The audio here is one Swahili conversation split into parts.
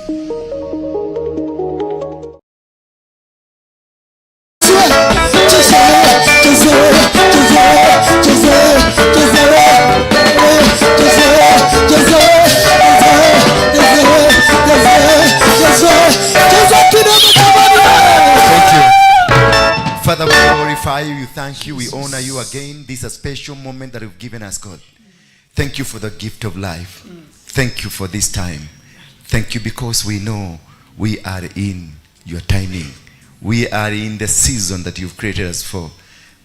Father, we glorify you, we thank you, we honor you again. This is a special moment that you've given us, God. Thank you for the gift of life. Thank you for this time. Thank you because we know we are in your timing. We are in the season that you've created us for.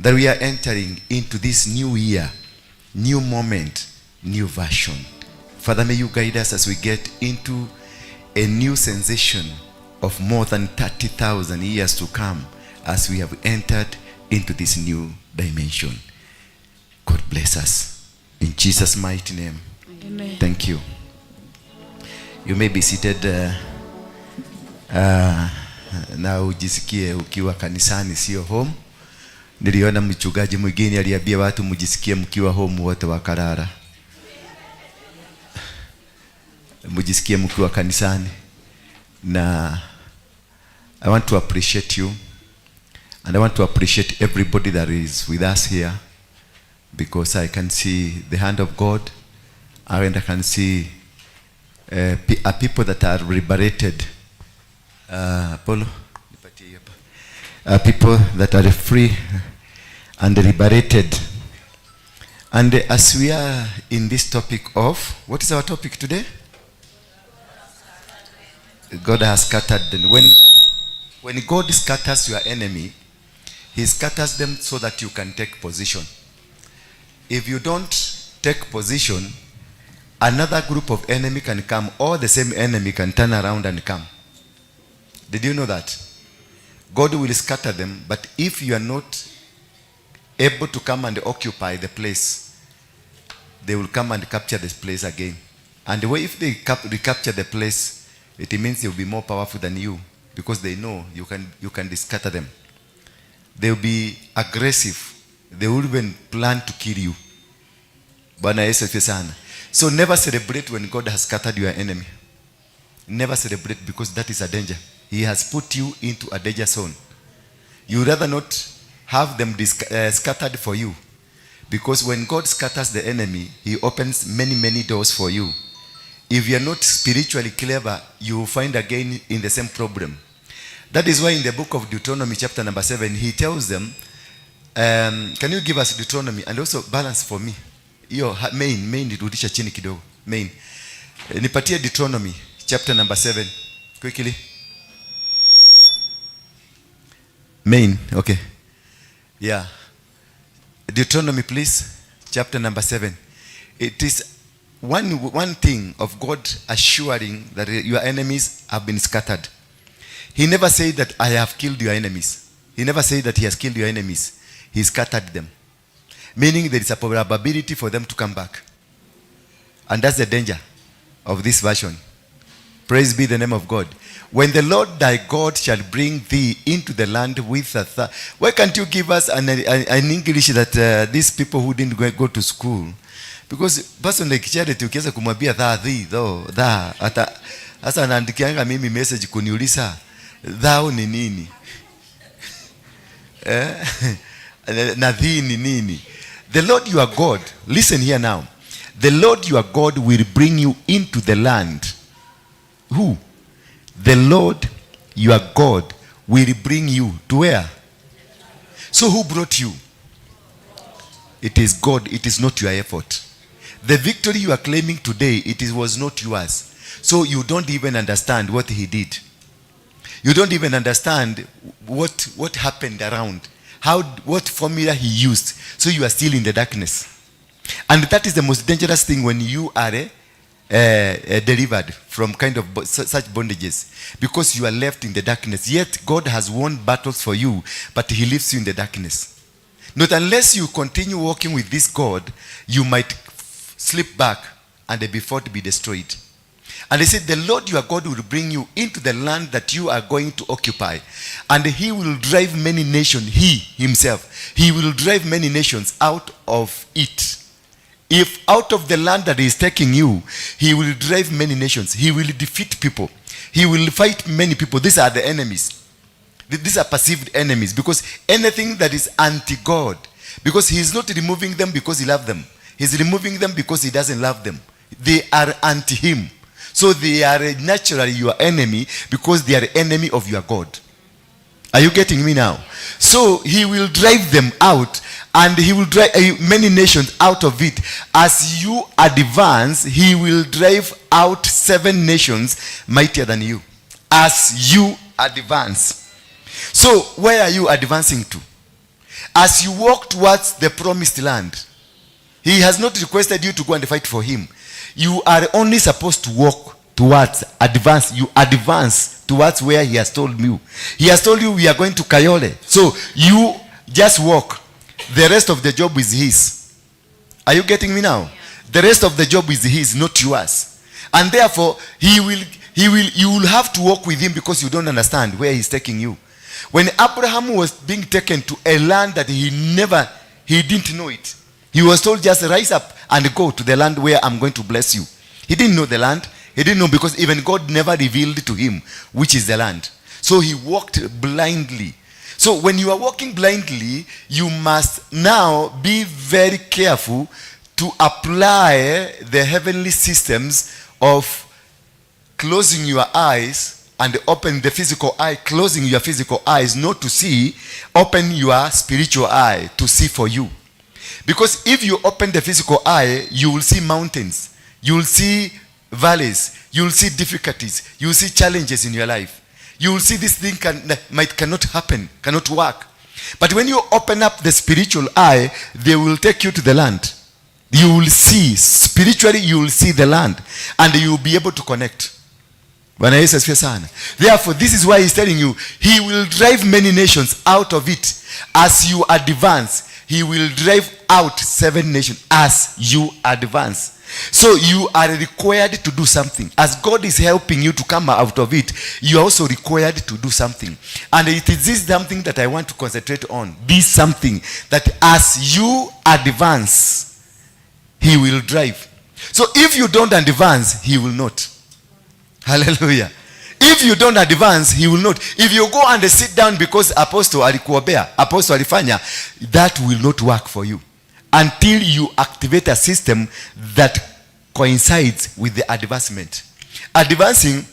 That we are entering into this new year, new moment, new version. Father, may you guide us as we get into a new sensation of more than 30,000 years to come, as we have entered into this new dimension. God bless us. In Jesus' mighty name. Amen. Thank you. You may be seated. Na ujisikie ukiwa kanisani, sio home. Niliona mchungaji mwingine aliambia watu mjisikie mkiwa home wote wakarara. Mjisikie mkiwa kanisani. Na I want to appreciate you. And I want to appreciate everybody that is with us here, because I can see the hand of God, and I can see people that are liberated. People that are free and liberated. And as we are in this topic of, what is our topic today? God has scattered them. When God scatters your enemy, He scatters them so that you can take position. If you don't take position, another group of enemy can come, or the same enemy can turn around and come. Did you know that? God will scatter them, but if you are not able to come and occupy the place, they will come and capture this place again. And if they recapture the place, it means they will be more powerful than you, because they know you can scatter them. They will be aggressive. They will even plan to kill you. So never celebrate when God has scattered your enemy. Never celebrate, because that is a danger. He has put you into a danger zone. You rather not have them scattered for you, because when God scatters the enemy, He opens many doors for you. If you are not spiritually clever, you will find again in the same problem. That is why in the book of Deuteronomy chapter number 7, he tells them, can you give us Deuteronomy and also balance for me? Yo, main nirudisha chini kidogo. Main. Nipatie Deuteronomy chapter number 7 quickly. Main, okay. Yeah. Deuteronomy please, chapter number 7. It is one thing of God assuring that your enemies have been scattered. He never said that I have killed your enemies. He never said that He has killed your enemies. He scattered them. Meaning there is a probability for them to come back. And that's the danger of this version. Praise be the name of God. When the Lord thy God shall bring thee into the land with why can't you give us an English that these people who didn't go to school? Because person like Charity ukiweza kumwambia hasa anaandikianga mimi message kuniuliza thou ni nini? Na thee ni nini? The Lord your God, listen here now. The Lord your God will bring you into the land. Who? The Lord your God will bring you to where? So who brought you? It is God. It is not your effort. The victory you are claiming today, was not yours. So you don't even understand what He did. You don't even understand what happened around. What formula He used. So you are still in the darkness. And that is the most dangerous thing when you are delivered from kind of such bondages. Because you are left in the darkness. Yet God has won battles for you, but He leaves you in the darkness. Not unless you continue walking with this God, you might slip back and be fought to be destroyed. And He said, the Lord your God will bring you into the land that you are going to occupy. And He will drive many nations, He Himself. He will drive many nations out of it. if out of the land that he is taking you, he will drive many nations. He will defeat people. He will fight many people. These are the enemies. These are perceived enemies, because anything that is anti-God, because he is not removing them because he loves them. He's removing them because he doesn't love them. They are anti-him. So they are naturally your enemy, because they are enemy of your God. Are you getting me now? So he will drive them out, and he will drive many nations out of it. As you advance, he will drive out 7 nations mightier than you. As you advance. So where are you advancing to? As you walk towards the promised land, he has not requested you to go and fight for him. You are only supposed to walk towards, advance. You advance towards where he has told you. He has told you we are going to Kayole. So you just walk. The rest of the job is his. Are you getting me now? The rest of the job is his, not yours. And therefore, you will have to walk with him, because you don't understand where he's taking you. When Abraham was being taken to a land that he didn't know it. He was told, just rise up and go to the land where I'm going to bless you. He didn't know the land. He didn't know, because even God never revealed to him which is the land. So he walked blindly. So when you are walking blindly, you must now be very careful to apply the heavenly systems of closing your eyes and open the physical eye, closing your physical eyes not to see, open your spiritual eye to see for you. Because if you open the physical eye, you will see mountains, you will see valleys, you will see difficulties, you will see challenges in your life. You will see this thing cannot happen, cannot work. But when you open up the spiritual eye, they will take you to the land. You will see, spiritually you will see the land, and you will be able to connect. Therefore, this is why he's telling you, he will drive many nations out of it. As you advance, he will drive out 7 nations as you advance. So you are required to do something. As God is helping you to come out of it, you are also required to do something. And it is this something that I want to concentrate on. This something that as you advance, he will drive. So if you don't advance, he will not. Hallelujah. If you don't advance, he will not. If you go and sit down because apostle alikuombea, apostle alifanya, that will not work for you until you activate a system that coincides with the advancement. Advancing,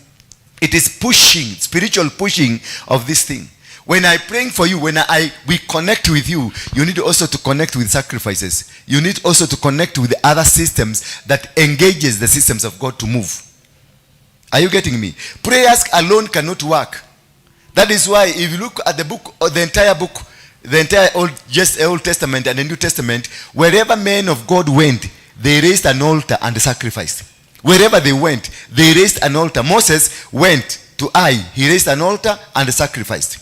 it is pushing, spiritual pushing of this thing. When I praying for you, we connect with you, you need also to connect with sacrifices. You need also to connect with the other systems that engages the systems of God to move. Are you getting me? Prayers alone cannot work. That is why if you look at the book, or the entire book, the entire Old Testament and the New Testament, wherever men of God went, they raised an altar and sacrificed. Wherever they went, they raised an altar. Moses went to Ai, he raised an altar and sacrificed.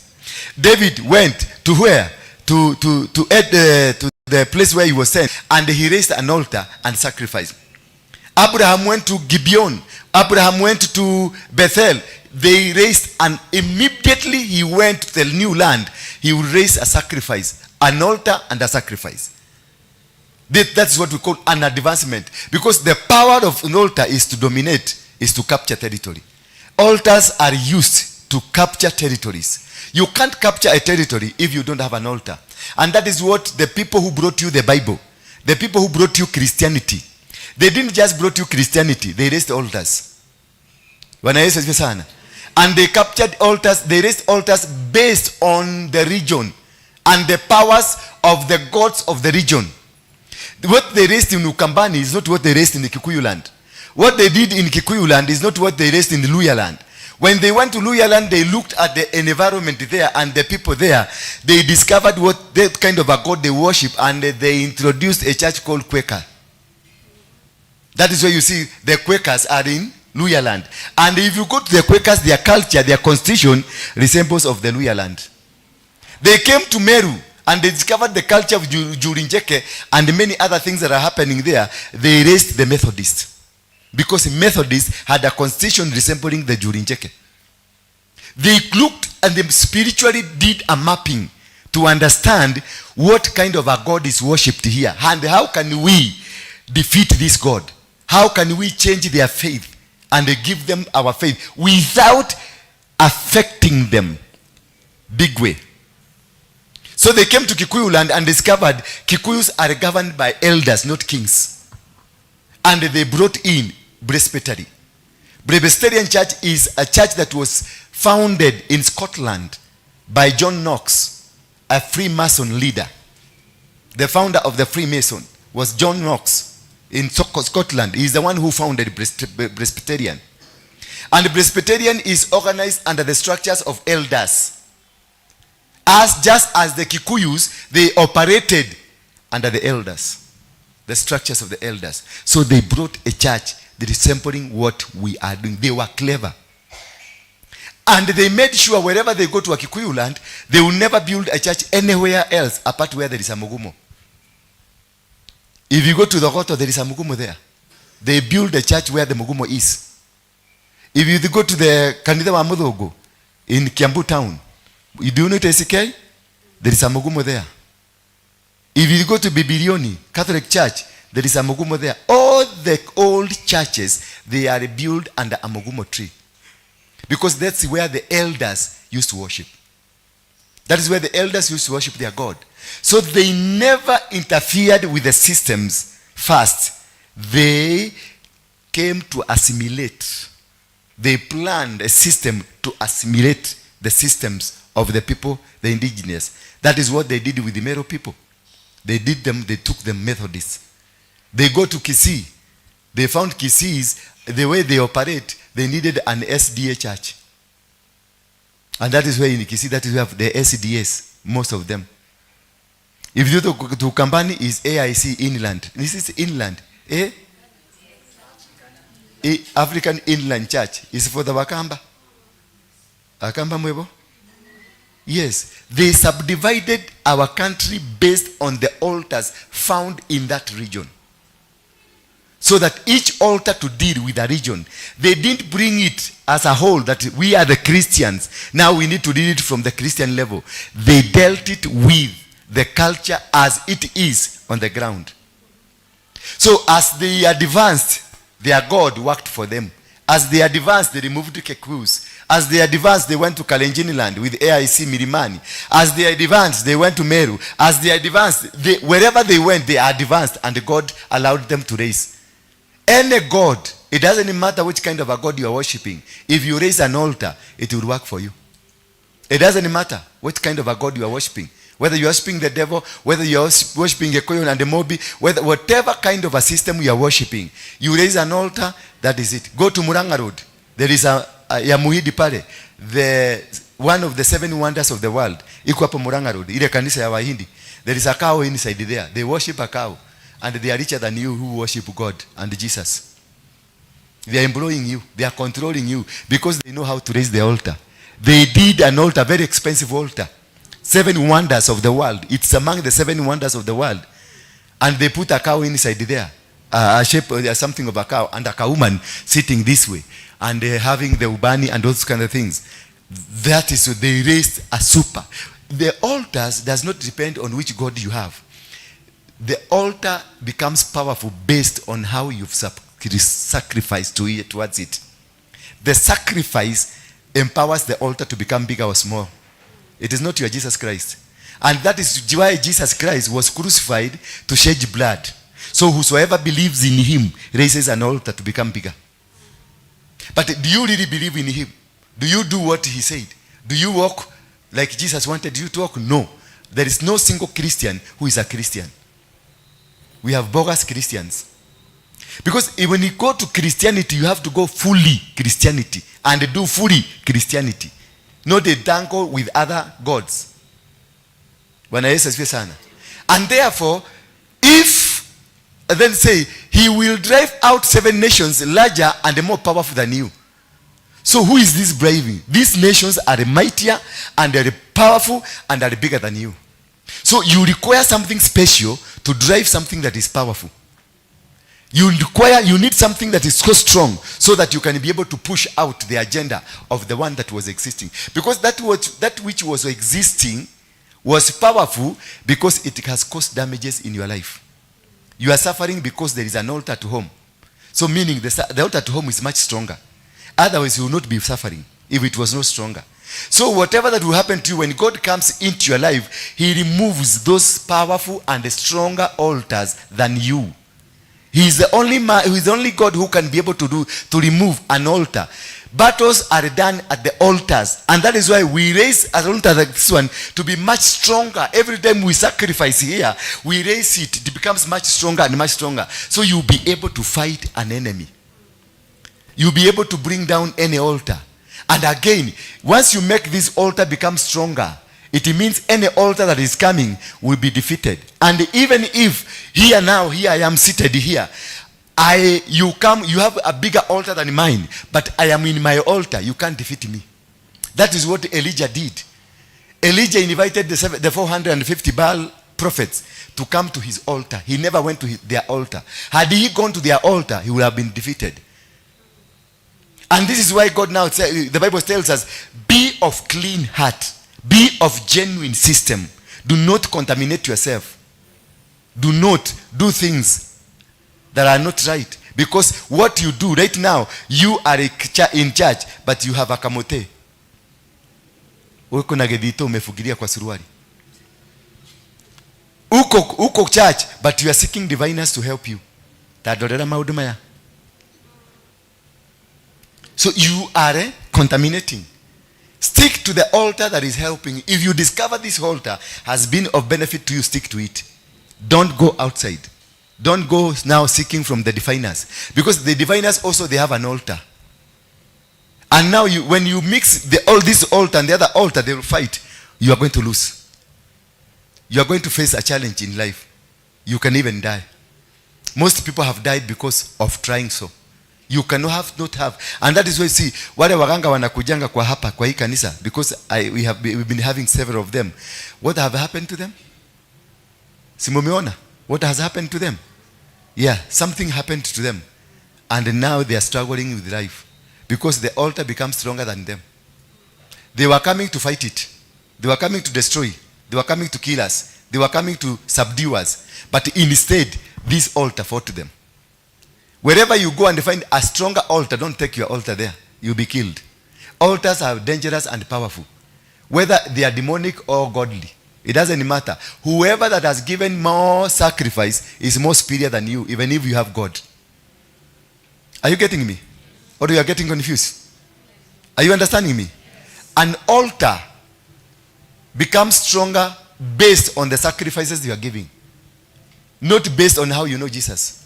David went to where? To the place where he was sent, and he raised an altar and sacrificed. Abraham went to Gibeon. Abraham went to Bethel. They raised, and immediately he went to the new land, he would raise a sacrifice, an altar and a sacrifice. That's what we call an advancement. Because the power of an altar is to dominate, is to capture territory. Altars are used to capture territories. You can't capture a territory if you don't have an altar. And that is what the people who brought you the Bible, the people who brought you Christianity, they didn't just brought you Christianity, they raised altars. And they captured altars, they raised altars based on the region and the powers of the gods of the region. What they raised in Ukambani is not what they raised in the Kikuyu land. What they did in Kikuyu land is not what they raised in the Luya land. When they went to Luya land, they looked at the environment there and the people there. They discovered what that kind of a God they worship, and they introduced a church called Quaker. That is why you see the Quakers are in Luya land. And if you go to the Quakers, their culture, their constitution resembles of the Luya land. They came to Meru and they discovered the culture of Jurinjeke and many other things that are happening there. They raised the Methodists. Because Methodists had a constitution resembling the Jurinjeke. They looked and they spiritually did a mapping to understand what kind of a God is worshipped here. And how can we defeat this God? How can we change their faith and give them our faith without affecting them? Big way. So they came to Kikuyu land and discovered Kikuyus are governed by elders, not kings. And they brought in Presbytery. Presbyterian Church is a church that was founded in Scotland by John Knox, a Freemason leader. The founder of the Freemason was John Knox in Scotland. He is the one who founded Presbyterian. And Presbyterian is organized under the structures of elders. Just as the Kikuyus, they operated under the elders, the structures of the elders. So they brought a church that is resembling what we are doing. They were clever. And they made sure wherever they go to a Kikuyu land, they will never build a church anywhere else apart where there is a Mugumo. If you go to the Goto, there is a Mugumo there. They build a church where the Mugumo is. If you go to the Kanida wa Mudogo in Kiambu town, you do know SK? There is a Mugumo there. If you go to Bibilioni Catholic Church, there is a Mugumo there. All the old churches, they are built under a Mugumo tree. Because that's where the elders used to worship. That is where the elders used to worship their God. So they never interfered with the systems first. They came to assimilate. They planned a system to assimilate the systems of the people, the indigenous. That is what they did with the Mero people. They took them Methodists. They go to Kisii. They found Kisii's, the way they operate, they needed an SDA church. And that is where in Kisii, that is where the SDAs, most of them. If you go to Kambani, is AIC Inland. This is Inland. African Inland Church is for the Wakamba. Wakamba Mwebo? Yes. They subdivided our country based on the altars found in that region. So that each altar to deal with a region. They didn't bring it as a whole that we are the Christians. Now we need to deal it from the Christian level. They dealt it with the culture as it is on the ground. So as they advanced, their God worked for them. As they advanced, they removed Kikuyus. As they advanced, they went to Kalenjin land with AIC Milimani. As they advanced, they went to Meru. As they advanced, wherever they went, they advanced, and God allowed them to raise. Any God, it doesn't matter which kind of a God you are worshiping. If you raise an altar, it will work for you. It doesn't matter which kind of a God you are worshiping. Whether you are worshiping the devil, whether you are worshiping Ekoyon and the Mobi, whatever kind of a system you are worshiping, you raise an altar, that is it. Go to Muranga Road. There is a Yamuhidi Pale, one of the 7 wonders of the world. Iko hapo Muranga Road, ile kanisa ya Wahindi. There is a cow inside there. They worship a cow. And they are richer than you who worship God and Jesus. They are employing you. They are controlling you because they know how to raise the altar. They did an altar, very expensive altar. 7 wonders of the world. It's among the 7 wonders of the world. And they put a cow inside there. A shape, something of a cow. And a cow woman sitting this way. And having the ubani and those kind of things. That is, they raised a super. The altars does not depend on which God you have. The altar becomes powerful based on how you've sacrificed towards it. The sacrifice empowers the altar to become bigger or small. It is not your Jesus Christ. And that is why Jesus Christ was crucified to shed blood. So whosoever believes in him raises an altar to become bigger. But do you really believe in him? Do you do what he said? Do you walk like Jesus wanted you to walk? No. There is no single Christian who is a Christian. We have bogus Christians. Because when you go to Christianity, you have to go fully Christianity and do fully Christianity. Not a tangle with other gods. And therefore, if then say, he will drive out 7 nations larger and more powerful than you. So who is this braving? These nations are mightier and are powerful and are bigger than you. So you require something special to drive something that is powerful. You need something that is so strong so that you can be able to push out the agenda of the one that was existing. Because that which was existing was powerful because it has caused damages in your life. You are suffering because there is an altar at home. So meaning the altar at home is much stronger. Otherwise you will not be suffering if it was not stronger. So whatever that will happen to you, when God comes into your life, he removes those powerful and stronger altars than you. He is the only man, he is the only God who can be able to remove an altar. Battles are done at the altars, and that is why we raise an altar like this one to be much stronger. Every time we sacrifice here, we raise it becomes much stronger and much stronger. So you'll be able to fight an enemy. You'll be able to bring down any altar. And again, once you make this altar become stronger, it means any altar that is coming will be defeated. And even if here I am seated here, you have a bigger altar than mine, but I am in my altar, you can't defeat me. That is what Elijah did. Elijah invited the 450 Baal prophets to come to his altar. He never went to their altar. Had he gone to their altar, he would have been defeated. And this is why God now, the Bible tells us, be of clean heart, be of genuine system. Do not contaminate yourself. Do not do things that are not right. Because what you do right now, you are in church, but you have a kamote. Uko na gedito umefugilia kwa suruali. Uko church, but you are seeking diviners to help you. Tadorera mauduma ya. So you are contaminating. Stick to the altar that is helping. If you discover this altar has been of benefit to you, stick to it. Don't go outside. Don't go now seeking from the diviners. Because the diviners also, they have an altar. And now when you mix this altar and the other altar, they will fight. You are going to lose. You are going to face a challenge in life. You can even die. Most people have died because of trying so. You cannot not have. And that is why you see, wale waganga wanakujanga kwa hapa, kwa hii kanisa, because we've been having several of them. What have happened to them? Simumeona? What has happened to them? Yeah, something happened to them. And now they are struggling with life. Because the altar becomes stronger than them. They were coming to fight it. They were coming to destroy. They were coming to kill us. They were coming to subdue us. But instead, this altar fought them. Wherever you go and find a stronger altar, don't take your altar there. You'll be killed. Altars are dangerous and powerful. Whether they are demonic or godly. It doesn't matter. Whoever that has given more sacrifice is more superior than you, even if you have God. Are you getting me? Or you are getting confused? Are you understanding me? An altar becomes stronger based on the sacrifices you are giving. Not based on how you know Jesus.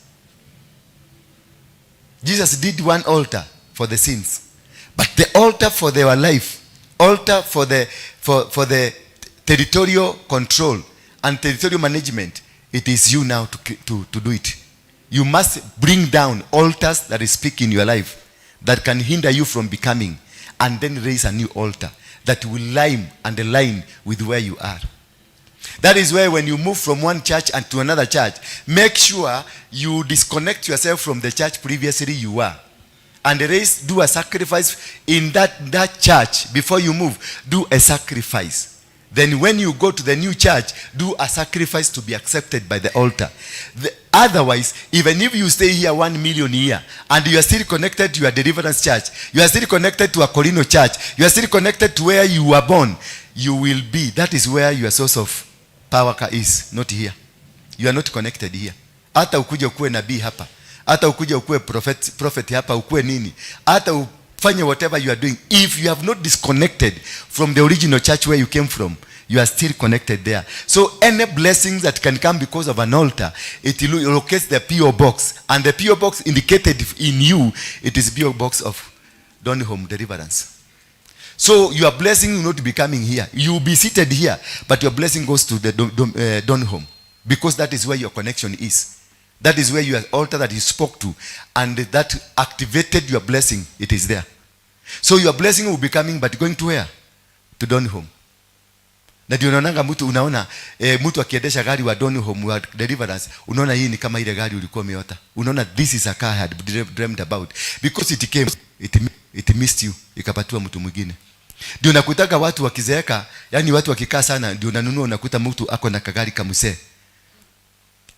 Jesus did one altar for the sins. But the altar for their life, altar for the territorial control and territorial management, it is you now to do it. You must bring down altars that speak in your life that can hinder you from becoming, and then raise a new altar that will align with where you are. That is where when you move from one church and to another church, make sure you disconnect yourself from the church previously you were. And do a sacrifice in that church. Before you move, do a sacrifice. Then when you go to the new church, do a sacrifice to be accepted by the altar. Otherwise, even if you stay here 1 million a year, and you are still connected to your deliverance church, you are still connected to a Corino church, you are still connected to where you were born, you will be. That is where your source of power is, not here. You are not connected here. Hata ukuje ukue nabii hapa, hata ukuje ukue prophet hapa, ukue nini, hata ufanye whatever you are doing, if you have not disconnected from the original church where you came from, you are still connected there. So any blessings that can come because of an altar, it locates the P.O. box, and the P.O. box indicated in you, it is P.O. box of Donholm Deliverance. So your blessing will not be coming here. You will be seated here, but your blessing goes to the Donholm, because that is where your connection is. That is where your altar that you spoke to, and that activated your blessing, it is there. So your blessing will be coming, but going to where? To Donholm. Na ndio unaonanga mtu, unaona mtu akiendesha gari wa Donholm wa Deliverance, unaona hii ni kama ile gari ulikuwa umeota. Unaona this is a car I had dreamed about, because it came, it missed you, ikapatiwa mtu mwingine. Ndio nakutaka watu wakizeeka, yani watu wakikaa sana, ndio unanunua unakuta mtu ako na kagari kamuse.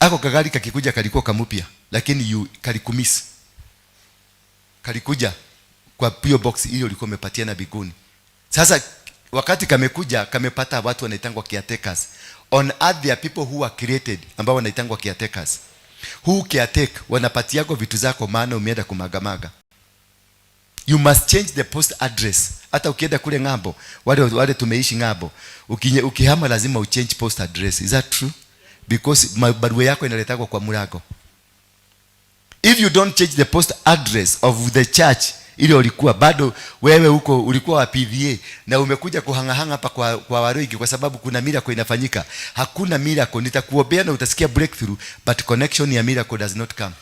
Ako kagari kakikuja kalikuwa kamupya, lakini kalikumisi. Kalikuja kwa PO box hiyo ulikuwa umepatia na biguni. Sasa wakati kamekuja, kamepata watu wanaitangwa caretakers. On earth there are people who are created ambao wanaitangwa caretakers. Who caretake, wanapatiako vitu zako maana umeenda kumagamaga. You must change the post address. Hata ukienda kule ng'ambo, wale tumeishi ng'ambo, ukihama lazima uchange post address. Is that true? Because barua yako inaletagwa kwa mlango. If you don't change the post address of the church ile ulikuwa bado wewe huko ulikuwa wa PVA na umekuja kuhangahanga hapa kwa Waroigi kwa sababu kuna miracle inafanyika. Hakuna miracle. Nitakuombea na utasikia breakthrough, but connection ya miracle does not come.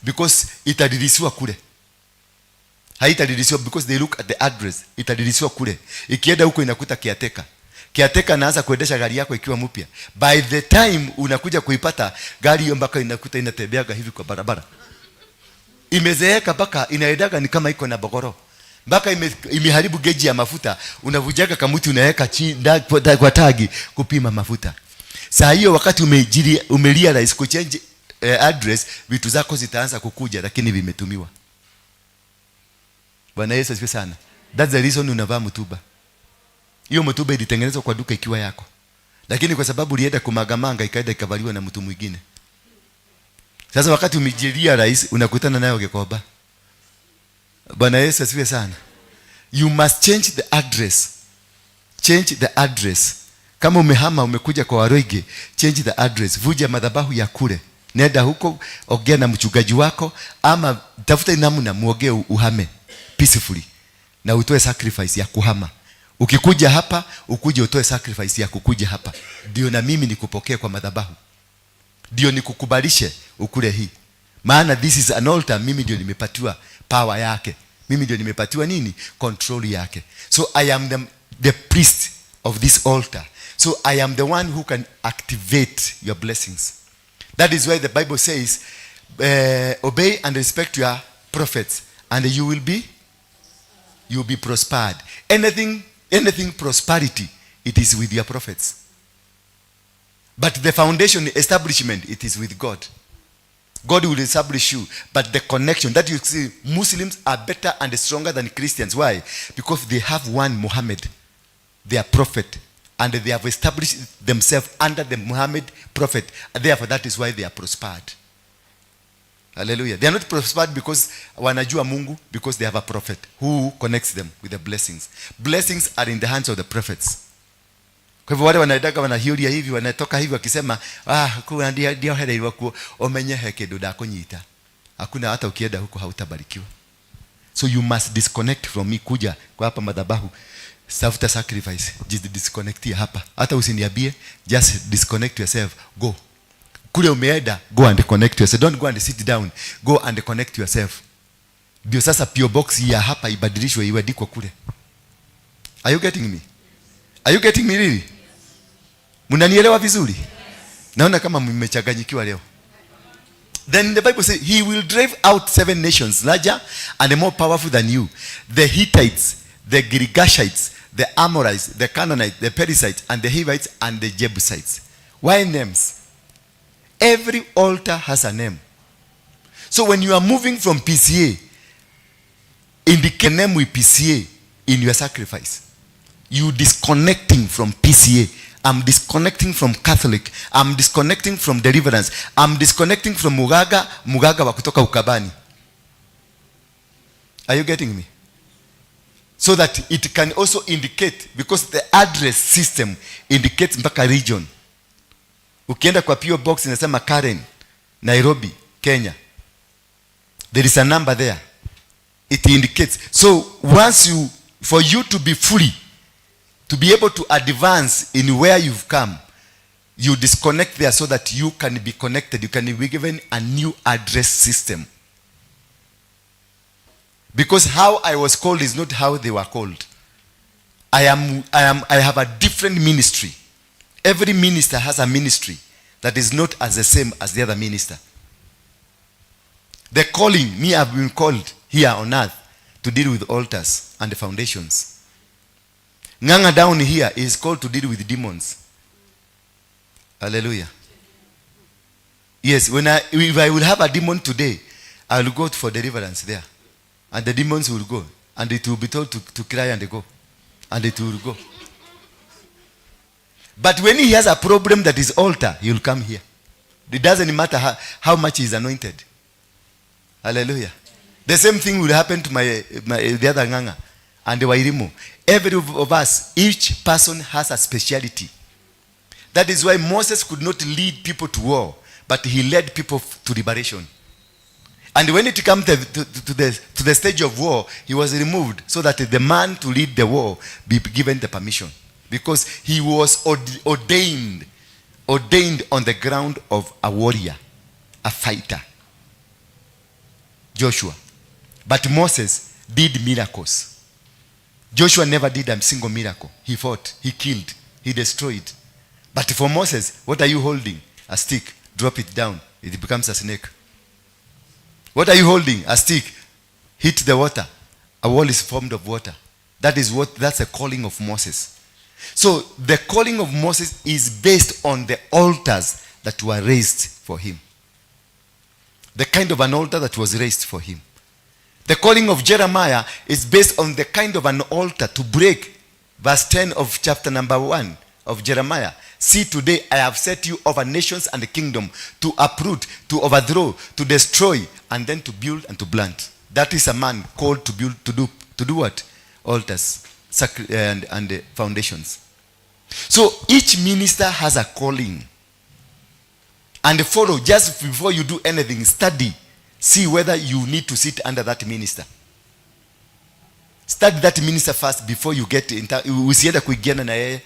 Because itadilisiwa kule. Haitadilisiwa because they look at the address. Itadilisiwa kule. Ikienda huko inakuta kiateka anaanza kuendesha gari yako ikiwa mpya. By the time unakuja kuipata gari hiyo mpaka inakuta inatembeaga hivi kwa barabara. Imezeeka mpaka inaedaga ni kama iko na bogoro. Mpaka imeharibu geji ya mafuta, unavujaga kamuti unaweka chini kwa tagi kupima mafuta. Saa hiyo wakati umerealize kuchange address, vitu zako zitaanza kukuja lakini vimetumiwa. Bwana Yesu asifiwe sana. That's the reason unavaa mtuba. Hiyo mtuba ilitengenezwa kwa duka ikiwa yako. Lakini kwa sababu ulienda kumagamanga ikaenda ikavaliwa na mtu mwingine. Sasa wakati umejilia rais unakutana nayo Gekoba. Bwana Yesu asifiwe sana. You must change the address. Change the address. Kama umehama umekuja kwa Waroige, change the address. Vuja madhabahu ya kule. Nenda huko, ongea na mchungaji wako ama tafuta namna muongee uhame peacefully na utoe sacrifice ya kuhama. Ukikuja hapa, ukuje utoe sacrifice ya kukuja hapa. Ndio na mimi nikupokee kwa madhabahu. Ndio nikukubalishe ukule hii. Maana this is an altar, mimi ndio nimepatiwa power yake. Mimi ndio nimepatiwa nini? Control yake. So I am the priest of this altar. So I am the one who can activate your blessings. That is why the Bible says, obey and respect your prophets and you will be prospered. Anything prosperity, it is with your prophets. But the foundation, establishment, it is with God. God will establish you. But the connection, that you see, Muslims are better and stronger than Christians. Why? Because they have one Muhammad, their prophet. And they have established themselves under the Muhammad prophet. And therefore, that is why they are prospered. Hallelujah. They are not prospered because wanajua Mungu, because they have a prophet who connects them with the blessings. Blessings are in the hands of the prophets. Kwa hivyo wale wanaitaka wanahiuria hivi wanatoka hivi wakisema kuna ndio hele wako omenye heke ndo dakunyita. Hakuna, hata ukienda huko hautabarikiwa. So you must disconnect from me kuja kwa hapa madhabahu. Tafuta sacrifice. Just disconnect hapa. Hata usiniambie, just disconnect yourself. Go. Kule umeenda, go and connect yourself. Don't go and sit down. Go and connect yourself. Ndio sasa PO box ya hapa ibadilishwe iwandikwe kule. Are you getting me? Are you getting me really? Mnanielewa vizuri? Naona kama mmechanganyikiwa leo. Then the Bible says he will drive out 7 nations larger and more powerful than you. The Hittites, the Girgashites, the Amorites, the Canaanites, the Perizzites, and the Hivites, and the Jebusites. Why names? Every altar has a name. So when you are moving from PCA, indicate name with PCA in your sacrifice. You disconnecting from PCA. I'm disconnecting from Catholic. I'm disconnecting from deliverance. I'm disconnecting from Mugaga wa kutoka Ukabani. Are you getting me? So that it can also indicate, because the address system indicates mpaka region. Ukienda kwa PO box inasema Karen, Nairobi, Kenya. There is a number there. It indicates. So once for you to be free, to be able to advance in where you've come, you disconnect there so that you can be connected. You can be given a new address system. Because how I was called is not how they were called. I have a different ministry. Every minister has a ministry that is not as the same as the other minister. The calling, me, I've been called here on earth to deal with altars and the foundations. Nganga down here is called to deal with demons. Hallelujah. Yes, if I will have a demon today, I will go for deliverance there. And the demons will go. And it will be told to cry and go. And it will go. But when he has a problem that is altar, he will come here. It doesn't matter how much he is anointed. Hallelujah. The same thing will happen to the other nganga and the wairimu. Every of us, each person has a speciality. That is why Moses could not lead people to war, but he led people to liberation. And when it comes to the stage of war, he was removed so that the man to lead the war be given the permission. Because he was ordained on the ground of a warrior, a fighter. Joshua. But Moses did miracles. Joshua never did a single miracle. He fought, he killed, he destroyed. But for Moses, what are you holding? A stick. Drop it down. It becomes a snake. What are you holding? A stick. Hit the water. A wall is formed of water. That's the calling of Moses. So the calling of Moses is based on the altars that were raised for him. The kind of an altar that was raised for him. The calling of Jeremiah is based on the kind of an altar to break. Verse 10 of chapter number 1 of Jeremiah. See, today I have set you over nations and the kingdom to uproot, to overthrow, to destroy, and then to build and to plant. That is a man called to build, to do what? Altars and foundations. So each minister has a calling. And follow, just before you do anything, study. See whether you need to sit under that minister. Study that minister first before you get into. Usienda kuigiana na yeye.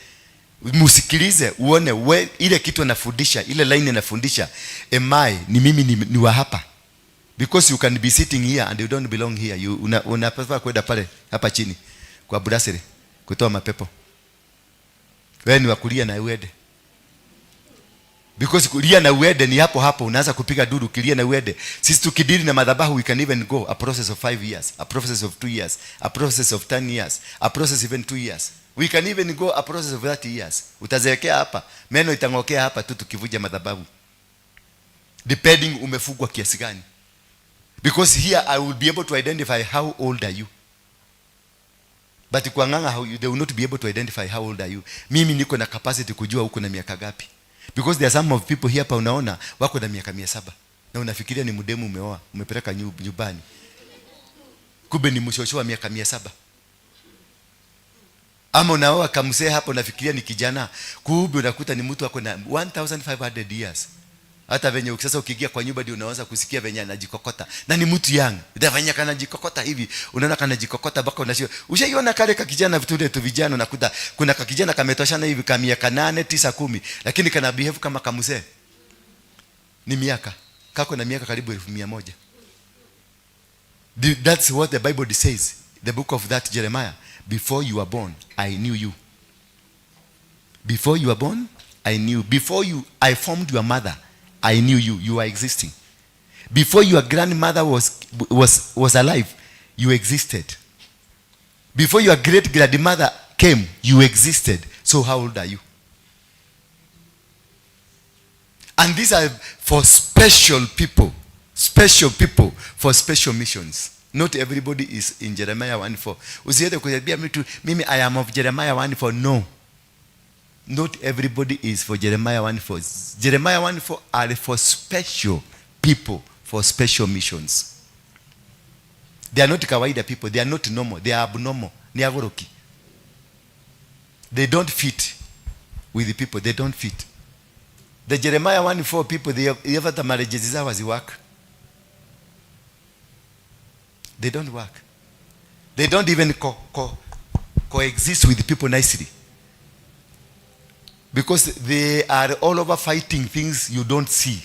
Musikilize uone ile kitu anafundisha, ile line anafundisha, ni mimi ni wa hapa. Because you can be sitting here and you don't belong here. Unapaswa kwenda pale hapa chini kwa brasserie kutoa mapepo. Wewe ni wakulia na uende. Because kulia na uende ni hapo unaanza kupiga duru kilia na uende. Sisi tukidili na madhabahu, we can even go a process of 5 years, a process of 2 years, a process of 10 years, a process even 2 years. We can even go a process of 30 years. Utazeekea hapa, meno itangokea hapa tu tukivuja madhabahu. Depending umefugwa kiasi gani. Because here I will be able to identify how old are you. But kwa nganga they will not be able to identify how old are you. Mimi niko na capacity kujua uko na miaka gapi. Because there are some of people here hapa unaona wako na miaka 700. Na unafikiria ni mdemu umeoa, umepeleka nyumbani. Kumbe ni mshosho wa miaka 700. Ama unaoa kamsee hapo unafikiria ni kijana. Kumbe unakuta ni mtu wako na 1500 years. Hata venye sasa ukiingia kwa nyumba ndio unaanza kusikia venye anajikokota. Na ni mtu young. Ndafanya kana jikokota hivi. Unaona kana jikokota baka unashio. Ushaiona kale ka kijana vitude tu vijana unakuta kuna ka kijana kametoshana hivi kama miaka 8, 9, 10 lakini kana behave kama kamsee. Ni miaka. Kako na miaka karibu 1100. That's what the Bible says. The book of that Jeremiah. Before you were born, I knew you. Before you were born, I knew. Before I formed your mother, I knew you. You were existing. Before your grandmother was alive, you existed. Before your great grandmother came, you existed. So how old are you? And these are for special people for special missions. Not everybody is in Jeremiah 1:4. Usiende kuambia mtu mimi I am of Jeremiah 1:4. No. Not everybody is for Jeremiah 1:4. Jeremiah 1:4 are for special people, for special missions. They are not kawaida people. They are not normal. They are abnormal. Ni agoroki. They don't fit with the people. They don't fit. The Jeremiah 1:4 people, they have the marriages zao work. They don't work. They don't even coexist with people nicely. Because they are all over fighting things you don't see.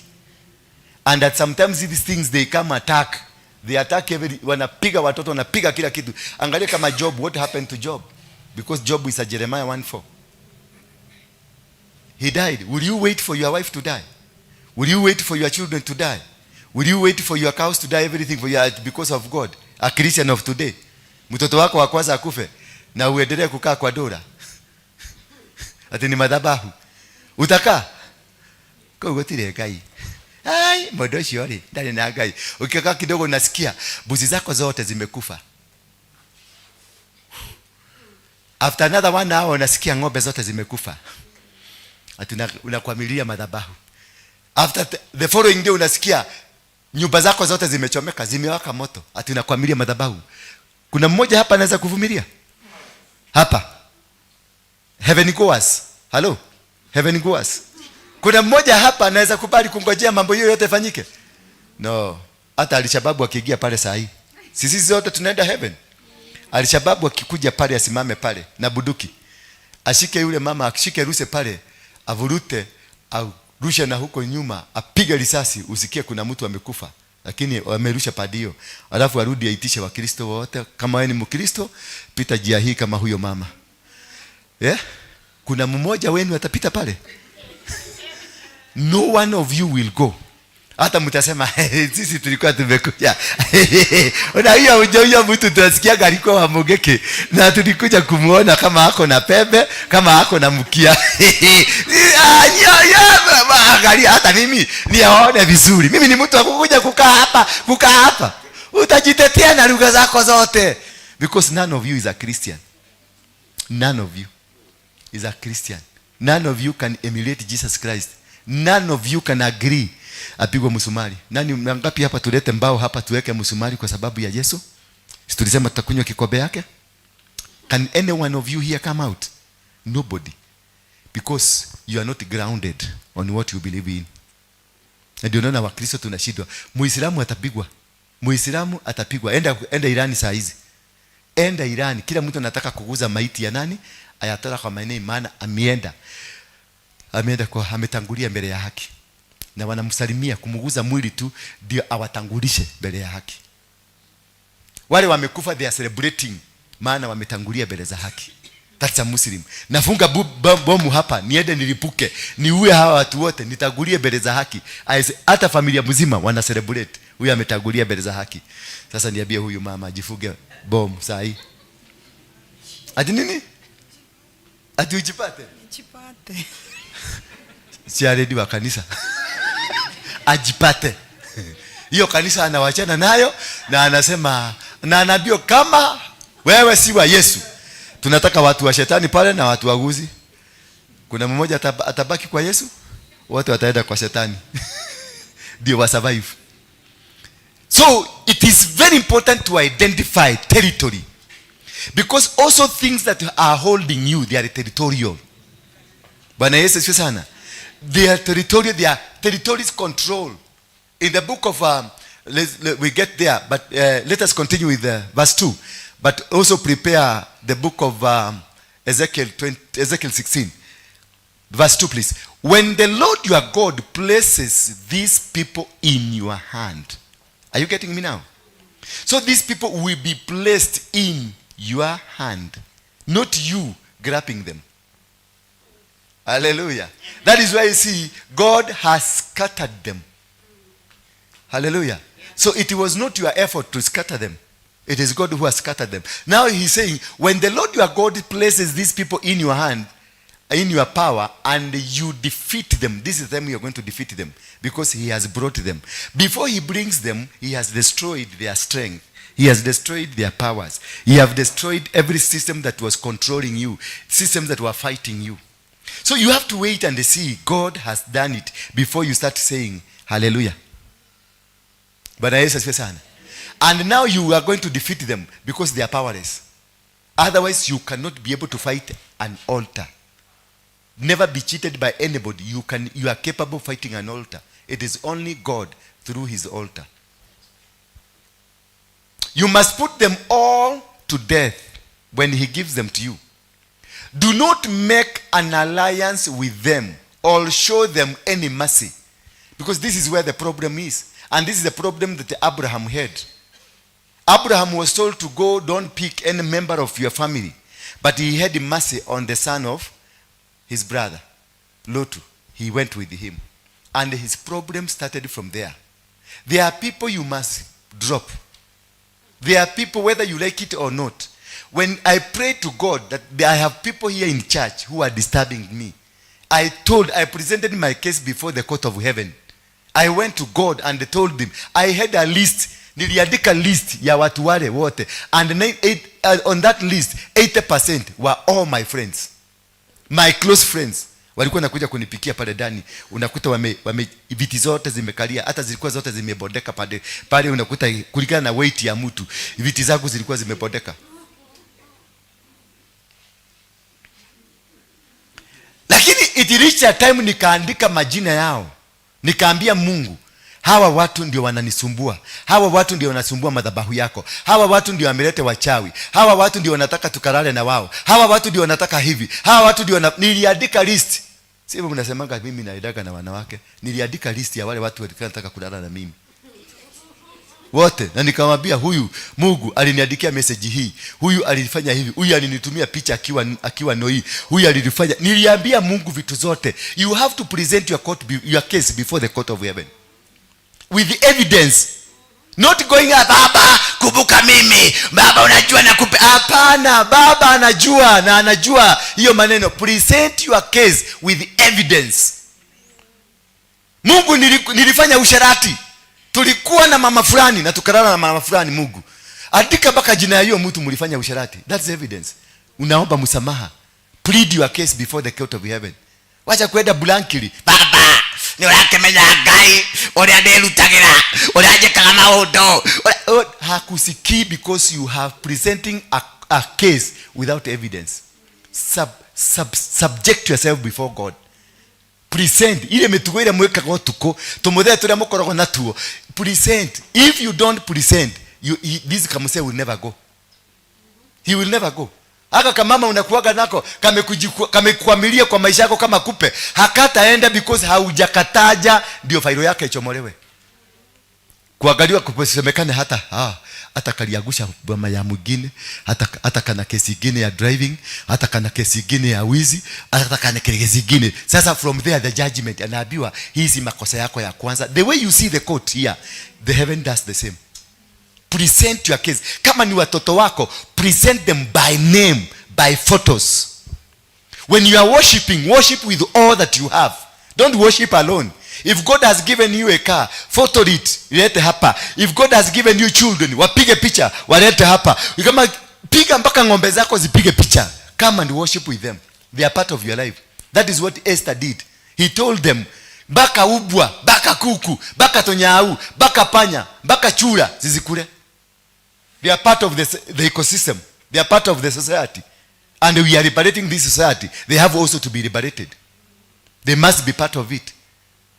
And that sometimes these things they come attack. They attack wanapiga watoto, wanapiga kila kitu. Angalia kama Job, what happened to Job? Because Job is a Jeremiah 1:4. He died. Will you wait for your wife to die? Will you wait for your children to die? Will you wait for your cows to die, everything for you because of God? A Christian of today. Mtoto wako wa kwanza akufe na uendelee kukaa kwa dola. Ati ni madhabahu. Utakaa? Kwa gotire kai. Ai, modoshi yori, ndani na gai. Ukikaa kidogo unasikia buzi zako zote zimekufa. After another 1 hour unasikia ng'ombe zote zimekufa. Unakwamilia madhabahu. After the following day unasikia nyumba zako zote zimechomeka, zimewaka moto. Unakwamilia madhabahu. Kuna mmoja hapa anaweza kuvumilia? Hapa. Heaven goers. Hello. Heaven goers. Kuna mmoja hapa anaweza kubali kungojea mambo hiyo yote fanyike? No. Hata Alishababu akiingia pale saa hii, sisi zote tunaenda heaven. Alishababu akikuja pale asimame pale na buduki, ashike yule mama, ashike ruse pale, avurute au rusha na huko nyuma, apige risasi, usikie kuna mtu amekufa, lakini amerusha padio. Alafu arudi aitishe Wakristo wote, kama wewe ni Mkristo, pita njia hii kama huyo mama. Kuna mmoja wenu atapita pale. No one of you will go. Hata mtasema sisi tulikuwa tumekuja. Ona hiyo mtu tunasikia alikuwa wa Mogeke na tulikuja kumuona kama hako na pembe, kama hako na mkia. Angalia hata mimi niaone vizuri. Mimi ni mtu wa kukuja kukaa hapa. Utajitetea na lugha zako zote. Because none of you is a Christian. None of you is a Christian. None of you can emulate Jesus Christ. None of you can agree apigwe msumari. Nani ngapi hapa tulete mbao hapa tuweke msumari kwa sababu ya Yesu? Si tulisema tutakunywa kikombe yake? Can any one of you here come out? Nobody. Because you are not grounded on what you believe in. Ndio unaona Wakristo tunashindwa. Muislamu atapigwa. Enda Irani saa hizi. Enda Irani. Kila mtu anataka kuguza maiti ya nani? Ayatollah Khamenei, maana ametangulia mbele ya haki. Na wanamsalimia kumuguza mwili tu ndio awatangulishe mbele ya haki. Wale wamekufa they are celebrating, maana wametangulia mbele za haki. That's a Muslim. Nafunga bomu hapa, niende nilipuke, niue hawa watu wote, nitangulie mbele za haki. Hata familia mzima wana celebrate. Huyu ametangulia mbele za haki. Sasa niambie huyu mama ajifuge bomu saa hii. Ati nini? Ati ujipate? Nijipate. Si already wa kanisa. Ajipate. Hiyo kanisa anawachana nayo na anasema na anaambia kama wewe si wa Yesu, tunataka watu wa shetani pale na watu waguzi. Kuna mmoja atabaki kwa Yesu, wote wataenda kwa shetani. Ndio wa survive. So it is very important to identify territory, because also things that are holding you, they are territorial. Bwana Yesu asifiwe sana. They are territorial, they are territories control. In the book of we get there, but let us continue with verse 2. But also prepare the book of Ezekiel 16. Verse 2, please. When the Lord your God places these people in your hand. Are you getting me now? So these people will be placed in your hand, not you grabbing them. Hallelujah. That is why you see God has scattered them. Hallelujah. So it was not your effort to scatter them. It is God who has scattered them. Now he's saying, when the Lord your God places these people in your hand, in your power, and you defeat them, this is the time you are going to defeat them, because he has brought them. Before he brings them, he has destroyed their strength. He has destroyed their powers. He has destroyed every system that was controlling you, systems that were fighting you. So you have to wait and see God has done it before you start saying hallelujah. Bwana Yesu asifiwe sana. And now you are going to defeat them because they are powerless. Otherwise you cannot be able to fight an altar. Never be cheated by anybody. You are capable of fighting an altar. It is only God through his altar. You must put them all to death when he gives them to you. Do not make an alliance with them or show them any mercy. Because this is where the problem is. And this is the problem that Abraham had. Abraham was told to go, don't pick any member of your family. But he had mercy on the son of his brother, Lot. He went with him. And his problem started from there. There are people you must drop. There are people, whether you like it or not. When I pray to God that I have people here in church who are disturbing me, I presented my case before the court of heaven. I went to God and told him, I had a list. Niliandika list ya watu wale wote, and on that list 80% were all my friends, my close friends. Walikuwa nakuja kunipikia pale ndani, unakuta wame viti zote zimekalia, hata zilikuwa zote zimebondeka pale unakuta kulingana na weight ya mtu, viti zangu zilikuwa zimebondeka. Lakini it reached a time nikaandika majina yao, nikaambia Mungu, hawa watu ndio wananisumbua, hawa watu ndio wanasumbua madhabahu yako, hawa watu ndio wamelete wachawi, hawa watu ndio wanataka tukalale na wao, hawa watu ndio wanataka hivi, hawa watu ndio niliandika list. Sivyo mnasemanga mimi naidaka na wanawake? Niliandika list ya wale watu walikuwa wanataka kulala na mimi wote, na nikamwambia huyu Mungu aliniandikia message hii, huyu alifanya hivi, huyu alinitumia picha akiwa Noi, huyu alifanya. Niliambia Mungu vitu zote. You have to present your case before the court of heaven with the evidence, not going up, baba kumbuka mimi, baba unajua nakupe. Hapana, baba anajua na anajua hiyo maneno. Present your case with evidence. Mungu, nilifanya usharati, tulikuwa na mama fulani na tukalala na mama fulani. Mungu, andika mpaka jina ya hiyo mtu mlifanya usharati. That's evidence. Unaomba msamaha. Plead your case before the court of heaven. Wacha kwenda blankly, baba ni urake menya gai oria nderutagira oria njikaga maundu. Hakusikii because you have presenting a case without evidence. Subject yourself before God. Present ile mitugo ile mwekaga utuko tumuthe turia mukorogo natuo. Present. If you don't present, this kamuse will never go. He will never go. Aka kama unakuaga nako kamekwamilia kwa maisha yako kama kupe, hakataenda because haujakataja ndio failo yake ichomolewe. Kuangaliwa kusemekane hata kaliagusha boma ya mwingine, hata kana kesi nyingine ya driving, hata kana kesi nyingine ya wizi, hata kana kesi nyingine. Sasa from there the judgment, anaambiwa hizi makosa yako ya kwanza. The way you see the court here, the heaven does the same. Present your case. Kama ni watoto wako, present them by name, by photos. When you are worshiping, worship with all that you have. Don't worship alone. If God has given you a car, photo it, ilete hapa. If God has given you children, wapige picha, walete hapa. Kama piga mpaka ng'ombe zako zipige picha. Come and worship with them. They are part of your life. That is what Esther did. He told them, baka ubwa, baka kuku, baka tonyau, baka panya, baka chura, zizikule. They are part of the ecosystem. They are part of the society. And we are liberating this society. They have also to be liberated. They must be part of it.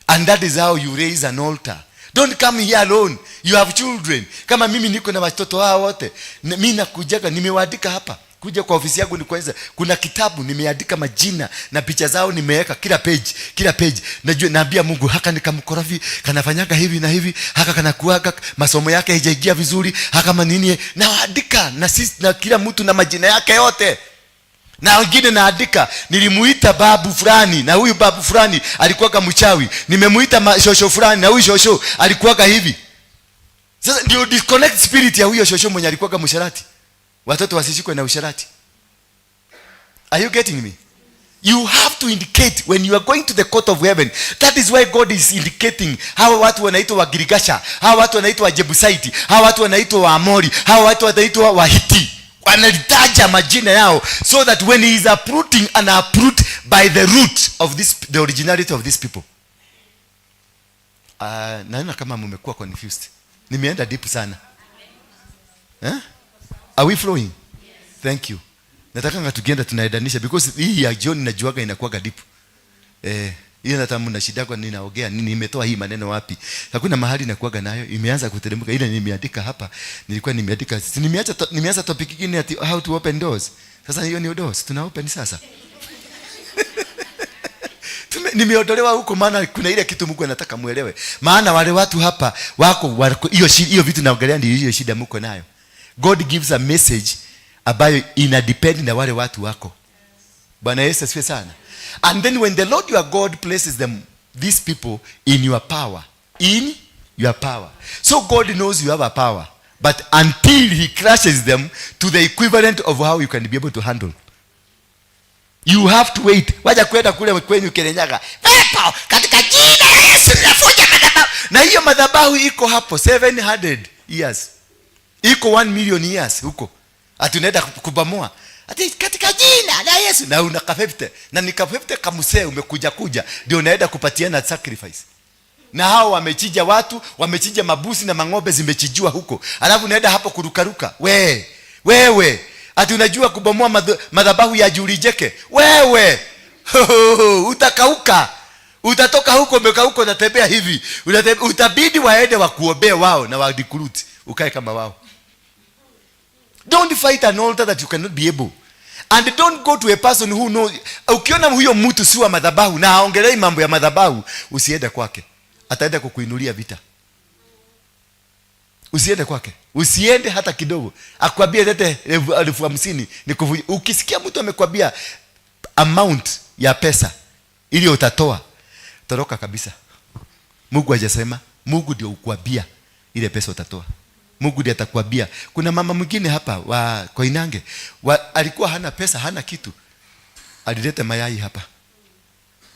And that is how you raise an altar. Don't come here alone. You have children. Kama mimi niko na watoto hao wote, mimi nakujaga, nimewaandika hapa. Kuja kwa ofisi yangu ni kwanza, kuna kitabu nimeandika majina na picha zao nimeweka kila page. Najua naambia Mungu, haka nikamkorofi, kanafanyaga hivi na hivi, haka kanakuaga masomo yake haijaingia vizuri, haka manini, naandika na sisi na kila mtu na majina yake yote. Na wengine naandika, nilimuita babu fulani na huyu babu fulani alikuwa mchawi. Nimemuita shosho fulani na huyu shosho alikuwa hivi. Sasa ndio disconnect spirit ya huyo shosho mwenye alikuwa msharati. Watoto wasishikwe na usharati. Are you getting me? You have to indicate when you are going to the court of heaven. That is why God is indicating. Hawa watu wanaitwa Wagirigasha, hawa watu wanaitwa Wajebusaiti, hawa watu wanaitwa Waamori, hawa watu wanaitwa Wahiti. Wanalitaja majina yao so that when he is uprooting and uproot by the root of the originality of these people. Naona kama mmekuwa confused. Nimeenda deep sana. Are we flowing? Yes. Thank you. Nataka ngatukienda tunaidanisha because hii ya John najuaga inakuwa deep. Hiyo natamu na shida kwa ninaongea nini, nimetoa hii maneno wapi? Hakuna mahali nakuaga nayo, imeanza kuteremka. Ile nimeandika hapa, nilikuwa nimeandika, nimeanza topic nyingine ati how to open doors. Sasa hiyo ni doors tuna open sasa. Nimeondolewa huko, maana kuna ile kitu Mungu anataka muelewe. Maana wale watu hapa wako hiyo vitu naongelea ndio hiyo shida mko nayo. God gives a message ambayo ina depend na wale watu wako. Bwana Yesu asifiwe sana. And then when the Lord your God places these people in your power. So God knows you have a power. But until he crushes them to the equivalent of how you can be able to handle. You have to wait. Wacha kwenda kule kwenyu Kirinyaga. Pepo katika jina la Yesu ninafunja madhabahu. Na hiyo madhabahu iko hapo 700 years. Iko 1 million years huko. Ati unaenda kubomoa. Ati katika jina la Yesu na unakafefte. Na nikafefte kamuse umekuja ndio unaenda kupatiana sacrifice. Na hao wamechinja watu, wamechinja mabusi na mang'ombe zimechijiwa huko. Alafu unaenda hapo kurukaruka. Wewe ati unajua kubomoa madhabahu ya Julijeke. Wewe utakauka. Utatoka huko umekauka unatembea hivi. Utabidi waende wakuombee wao na recruit. Ukae kama wao. Don't fight an altar that you cannot be able. And don't go to a person who knows. Ukiona huyo mtu si wa madhabahu na aongelei mambo ya madhabahu, usiende kwake. Ataenda kukuinulia vita. Usiende kwake. Usiende hata kidogo. Akwambie lete 50,000 nikuvunje. Ukisikia mtu amekwambia amount ya pesa ili utatoa, toroka kabisa. Mungu hajasema, Mungu ndio ukwambia ile pesa utatoa. Mungu ndiye atakwambia. Kuna mama mwingine hapa wa Koinange, alikuwa hana pesa, hana kitu. Alileta mayai hapa.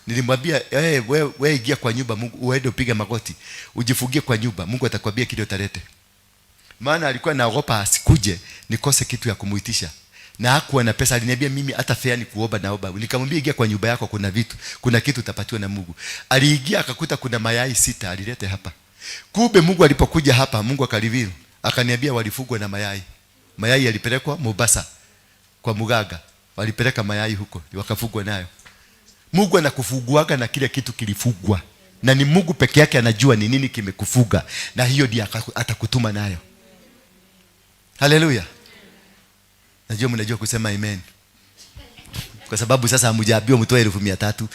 Nilimwambia wewe ingia kwa nyumba, Mungu uende upige magoti, ujifungie kwa nyumba, Mungu atakwambia kile utalete. Maana alikuwa naogopa asikuje nikose kitu ya kumuitisha. Na hakuwa na pesa, aliniambia mimi hata fare ni kuomba naomba. Nikamwambia ingia kwa nyumba yako, kuna vitu, kuna kitu utapatiwa na Mungu. Aliingia akakuta kuna mayai 6 alilete hapa. Kumbe Mungu alipokuja hapa, Mungu akaliviru, akaniambia walifugwa na mayai. Mayai yalipelekwa Mombasa kwa Mugaga. Walipeleka mayai huko, wakafugwa nayo. Mungu anakufuguaga na kile kitu kilifugwa. Na ni Mungu peke yake anajua ni nini kimekufuga, na hiyo ndiye atakutuma nayo. Haleluya. Najua mnajua kusema amen. Kwa sababu sasa hamjaambiwa mtoe 1,300.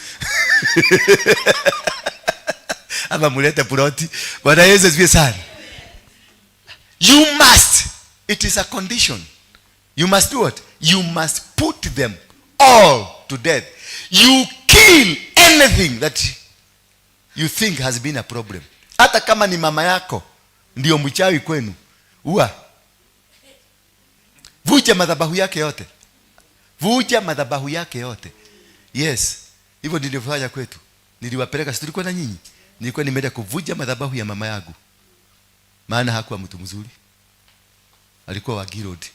Ama mulete ploti. Bwana Yesu asifiwe sana. You must. It is a condition. You must do what? You must put them all to death. You kill anything that you think has been a problem. Hata kama ni mama yako ndio mchawi kwenu, vunja madhabahu yake yote. Vunja madhabahu yake yote. Yes. Hivyo ndivyo nilifanya kwetu. Niliwapeleka, si tulikuwa na nyinyi. Nilikuwa nimeenda kuvunja madhabahu ya mama yangu. Maana hakuwa mtu mzuri. Alikuwa wa Girod.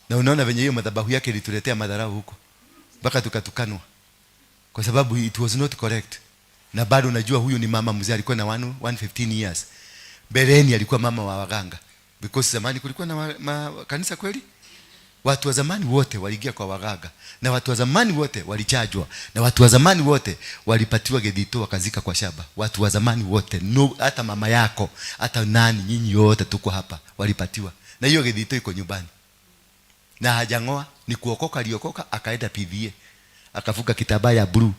Na unaona venye hiyo madhabahu yake ilituletea madharau huko. Mpaka tukatukanwa. Kwa sababu it was not correct. Na bado unajua huyu ni mama mzee, alikuwa na 115 years. Beleni alikuwa mama wa waganga. Because zamani kulikuwa na kanisa kweli. Watu wa zamani wote waliingia kwa waganga. Na watu wa zamani wote walichajwa. Na watu wa zamani wote walipatiwa gedito wakazika kwa shaba. Watu wa zamani wote, no, hata mama yako, hata nani, nyinyi yote tuko hapa, walipatiwa. Na hiyo gedito iko nyumbani. Na hajangoa, ni kuokoka, aliokoka, akaenda PVA. Akafuga kitambaa ya blue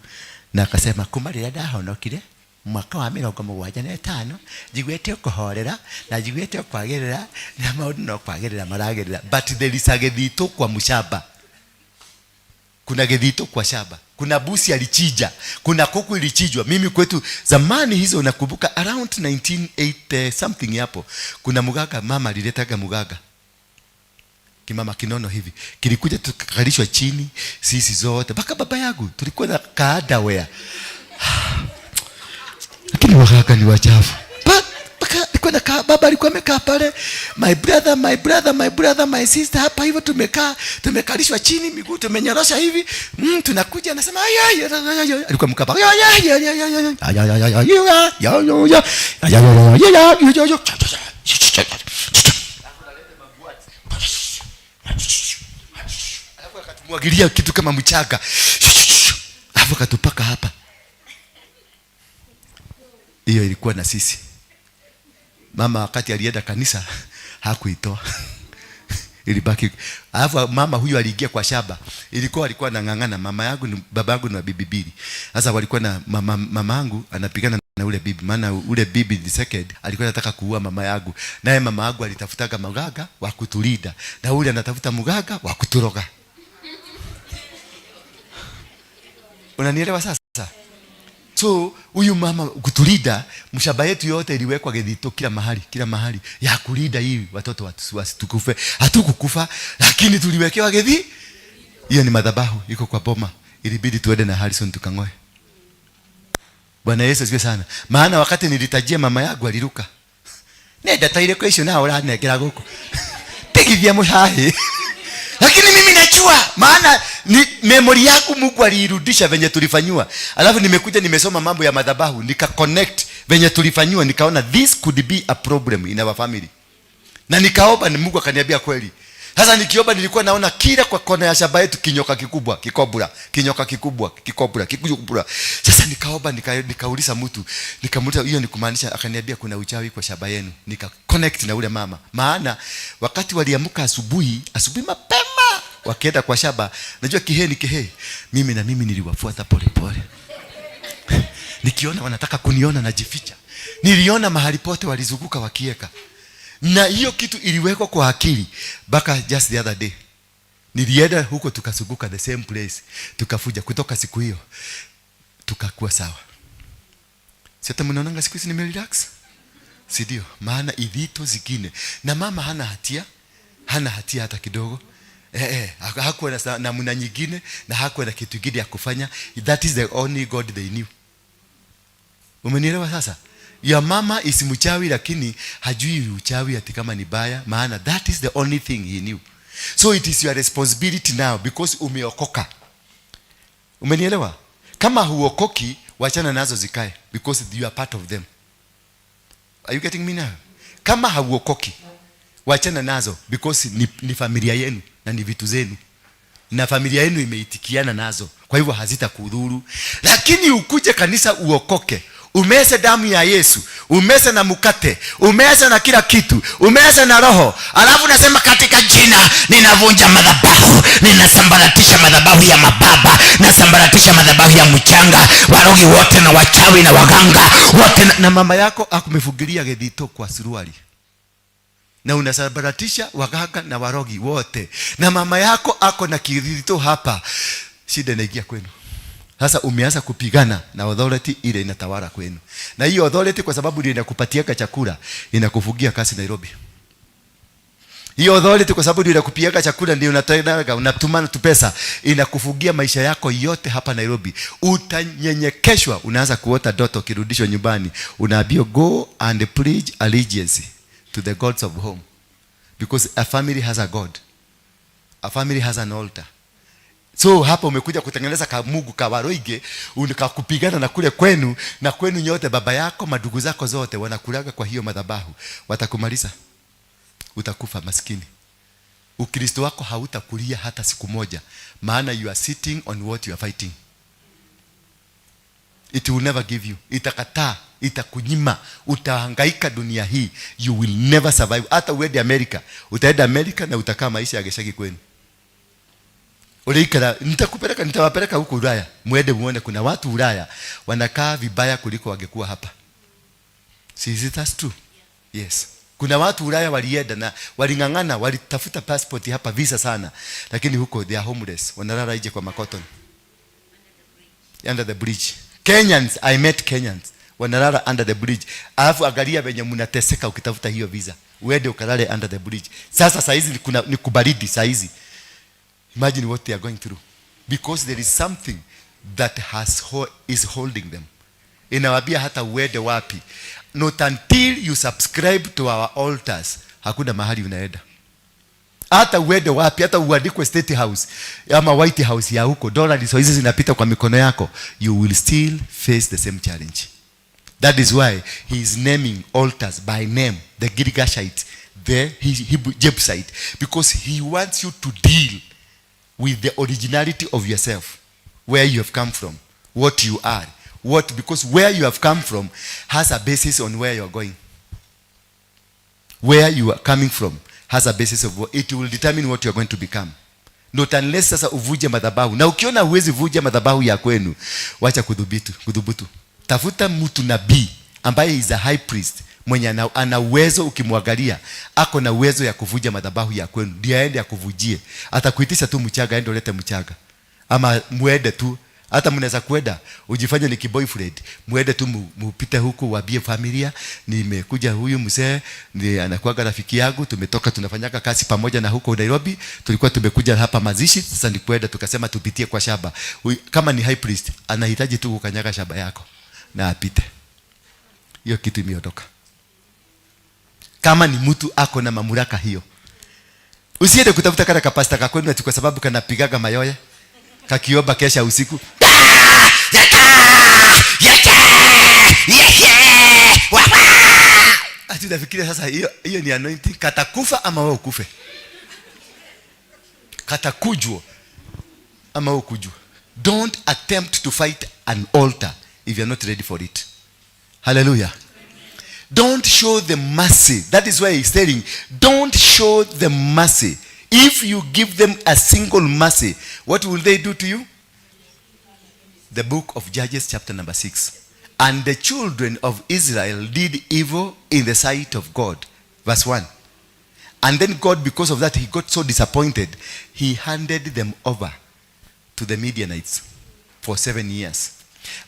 na akasema kumarira ndahonokire mwaka wa 1975 jigwete kuhorera na jigwete kwagirira na maundu no kwagirira maragirira, but there is a gethito kwa mshaba. Kuna gethito kwa shaba. Kuna busi alichija, kuna kuku ilichijwa. Mimi kwetu zamani hizo nakumbuka around 1980 something hapo. Kuna mugaga, mama aliletaga mugaga. Kimama kinono hivi. Kilikuja tukakalishwa chini sisi zote. Baka baba yangu tulikuwa na kaadawea. Lakini waganga ni wachafu. Baka alikuwa na baba alikuwa amekaa pale. My brother, my sister hapa hivyo tumekalishwa chini, miguu tumenyorosha hivi. Tunakuja anasema alikuwa mkapa. Mwagilia kitu kama mchanga. Alafu akatupaka hapa. Hiyo ilikuwa na sisi. Mama wakati alienda kanisa hakuitoa. Ilibaki. Alafu mama huyu aliingia kwa shamba. Alikuwa anang'ang'ana, mama yangu ni baba yangu na bibi mbili. Sasa walikuwa na mama yangu anapigana na ule bibi. Maana ule bibi the second alikuwa anataka kuua mama yangu. Naye mama yangu alitafutaga mganga wa kutulinda. Na ule anatafuta mganga wa kuturoga. Unanielewa sasa? So huyu mama kutulida, mshaba yetu yote iliwekwa gedito kila mahali ya kulida hivi watoto wasitukufe. Hatukukufa, lakini tuliwekewa gedhi. Hiyo ni madhabahu iko kwa boma. Ilibidi tuende na Harrison tukangoe. Bwana Yesu asifiwe sana. Maana wakati nilitajia mama yangu aliruka. Nenda taire kwa hiyo na ora negera goko. Tegithia muhahi. Lakini mimi najua maana ni memory yako Mungu alirudisha venye tulifanywa. Alafu nimekuja nimesoma mambo ya madhabahu, nika connect venye tulifanywa, nikaona this could be a problem in our family. Na nikaomba ni Mungu akaniambia kweli. Sasa nikiomba nilikuwa naona kila kwa kona ya shamba yetu kinyoka kikubwa, kikobra. Sasa nikaomba nikauliza mtu, nikamuuliza hiyo ni kumaanisha, akaniambia kuna uchawi kwa shamba yenu. Nika connect na ule mama. Maana wakati waliamka asubuhi mapema wakaenda kwa shamba, najua kihe. Mimi niliwafuata pole. Nikiona wanataka kuniona najificha. Niliona mahali pote walizunguka wakieka. Na hiyo kitu iliwekwa kwa akili. Baka just the other day nilienda huko tukazunguka the same place. Tukafuja kutoka siku hiyo tukakuwa sawa. Sasa mnaona siku hizi nimerelax. Si ndio? Maana idhito zingine. Na mama hana hatia hata kidogo. Hakuwa na namna nyingine na hakuwa na kitu kingine ya kufanya. That is the only God they knew. Umenielewa sasa? Ya mama isimchawi, lakini hajui uchawi ati kama ni baya, maana that is the only thing he knew. So it is your responsibility now because umeokoka. Umenielewa? Kama huokoki, wachana nazo zikae because you are part of them. Are you getting me now? Kama hauokoki, wachana nazo because ni familia yenu na ni vitu zenu. Na familia yenu imeitikiana nazo. Kwa hivyo hazitakudhuru. Lakini ukuje kanisa uokoke. Umese damu ya Yesu, umese na mkate, umese na kila kitu, umese na roho. Alafu nasema katika jina ninavunja madhabahu, ninasambaratisha madhabahu ya mababa, nasambaratisha madhabahu ya mchanga, warogi wote na wachawi na waganga wote na mama yako akumefugilia gedito kwa suruali. Na unasambaratisha waganga na warogi wote. Na mama yako ako na kidito hapa. Shida inaingia kwenu. Sasa umeanza kupigana na authority ile inatawala kwenu. Na hiyo authority kwa sababu ndio inakupatiaka chakula, inakufugia kasi Nairobi. Hiyo authority kwa sababu ndio inakupiaka chakula, ndio unatuma tu pesa, inakufugia maisha yako yote hapa Nairobi. Utanyenyekeshwa, unaanza kuota ndoto kirudishwa nyumbani. Unaambiwa go and pledge allegiance to the gods of home. Because a family has a God. A family has an altar. So hapa umekuja kutengeneza kamugu kawaroige, unikakupigana na kule kwenu, na kwenu nyote baba yako, madugu zako zote wanakulaga kwa hiyo madhabahu. Watakumaliza. Utakufa maskini. Ukristo wako hautakulia hata siku moja, maana you are sitting on what you are fighting. It will never give you. Itakataa, itakunyima, utahangaika dunia hii. You will never survive. Hata uende Amerika, utaenda Amerika na utakaa maisha ya geshagi kwenu. Uleikara, nitawapeleka huko Ulaya. Muende muone kuna watu Ulaya wanakaa vibaya kuliko wangekuwa hapa. Is it true? Yes. Kuna watu Ulaya walienda na walingangana, walitafuta passport hapa, visa sana. Lakini huko they are homeless. Wanalala nje kwa makoton. Under the bridge. Kenyans, I met Kenyans. Wanalala under the bridge. Alafu angalia venye mnateseka ukitafuta hiyo visa. Uende ukalale under the bridge. Sasa saizi ni kubaridi saizi. Imagine what they are going through. Because there is something that is holding them. Inawaambia hata uende wapi. Not until you subscribe to our altars, hakuna mahali unaenda. Hata uende wapi, hata uandikwe State House ama White House ya huko, dola hizo zinapita kwa mikono yako, you will still face the same challenge. That is why he is naming altars by name, the Girgashite, the Jebusite, because he wants you to deal with the originality of yourself, where you have come from, what you are, because where you have come from has a basis on where you are going. Where you are coming from has a basis of what it will determine what you are going to become. Not unless sasa uvuje madhabahu. Na ukiona uwezi vuje madhabahu ya kwenu, wacha kudhubutu. Tafuta mtu nabii ambaye is a high priest, mwenye ana uwezo, ukimwangalia ako na uwezo ya kuvuja madhabahu ya kwenu. Ndiye aende akuvujie. Atakuitisha tu mchaga, aende ulete mchaga. Ama muende tu Hata mnaweza kwenda ujifanye ni kiboyfriend, muende tu mupite huku waambie familia nimekuja, huyu mzee ni anakuwa rafiki yangu, tumetoka tunafanyaka kazi pamoja na huko Nairobi, tulikuwa tumekuja hapa mazishi, sasa ni kwenda tukasema tupitie kwa shamba. Kama ni high priest anahitaji tu kukanyaga shamba yako na apite. Hiyo kitu imeondoka. Kama ni mtu ako na mamlaka hiyo, usiende kutafuta kana kapasta kakwenu ati kwa sababu kanapigaga mayoye kakiomba kesha usiku. Ati nafikiria sasa hiyo ni anointing. Katakufa ama wewe ukufe? Katakujwa ama wewe ukujwa? Don't attempt to fight an altar if you're not ready for it. Hallelujah. Don't show the mercy. That is why he's telling, don't show the mercy. If you give them a single mercy, what will they do to you? The book of Judges chapter number 6. And the children of Israel did evil in the sight of God. Verse 1. And then God, because of that, he got so disappointed, he handed them over to the Midianites for 7 years.